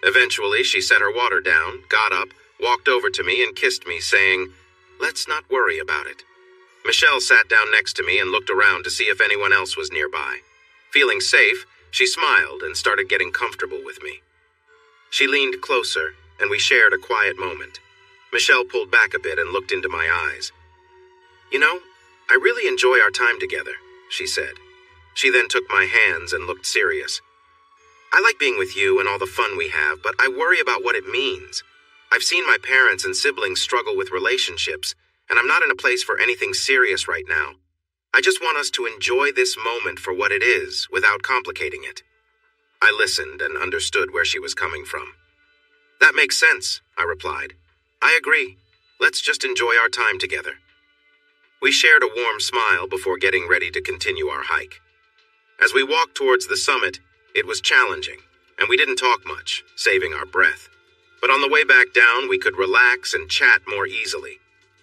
Eventually, she set her water down, got up, walked over to me and kissed me, saying, "Let's not worry about it." Michelle sat down next to me and looked around to see if anyone else was nearby. Feeling safe, she smiled and started getting comfortable with me. She leaned closer, and we shared a quiet moment. Michelle pulled back a bit and looked into my eyes. "You know, I really enjoy our time together," she said. She then took my hands and looked serious. "I like being with you and all the fun we have, but I worry about what it means. I've seen my parents and siblings struggle with relationships, and I'm not in a place for anything serious right now. I just want us to enjoy this moment for what it is, without complicating it." I listened and understood where she was coming from. "That makes sense," I replied. "I agree. Let's just enjoy our time together." We shared a warm smile before getting ready to continue our hike. As we walked towards the summit, it was challenging, and we didn't talk much, saving our breath. But on the way back down, we could relax and chat more easily.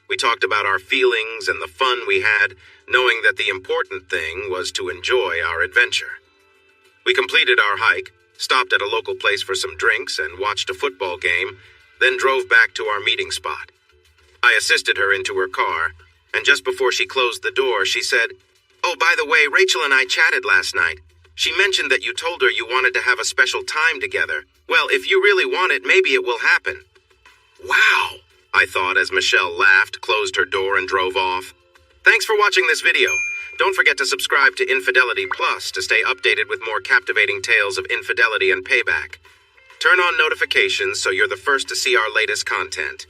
We talked about our feelings and the fun we had, knowing that the important thing was to enjoy our adventure. We completed our hike, stopped at a local place for some drinks, and watched a football game, then drove back to our meeting spot. I assisted her into her car, and just before she closed the door, she said, "Oh, by the way, Rachel and I chatted last night. She mentioned that you told her you wanted to have a special time together. Well, if you really want it, maybe it will happen." "Wow," I thought as Michelle laughed, closed her door, and drove off. Thanks for watching this video. Don't forget to subscribe to Infidelity Plus to stay updated with more captivating tales of infidelity and payback. Turn on notifications so you're the first to see our latest content.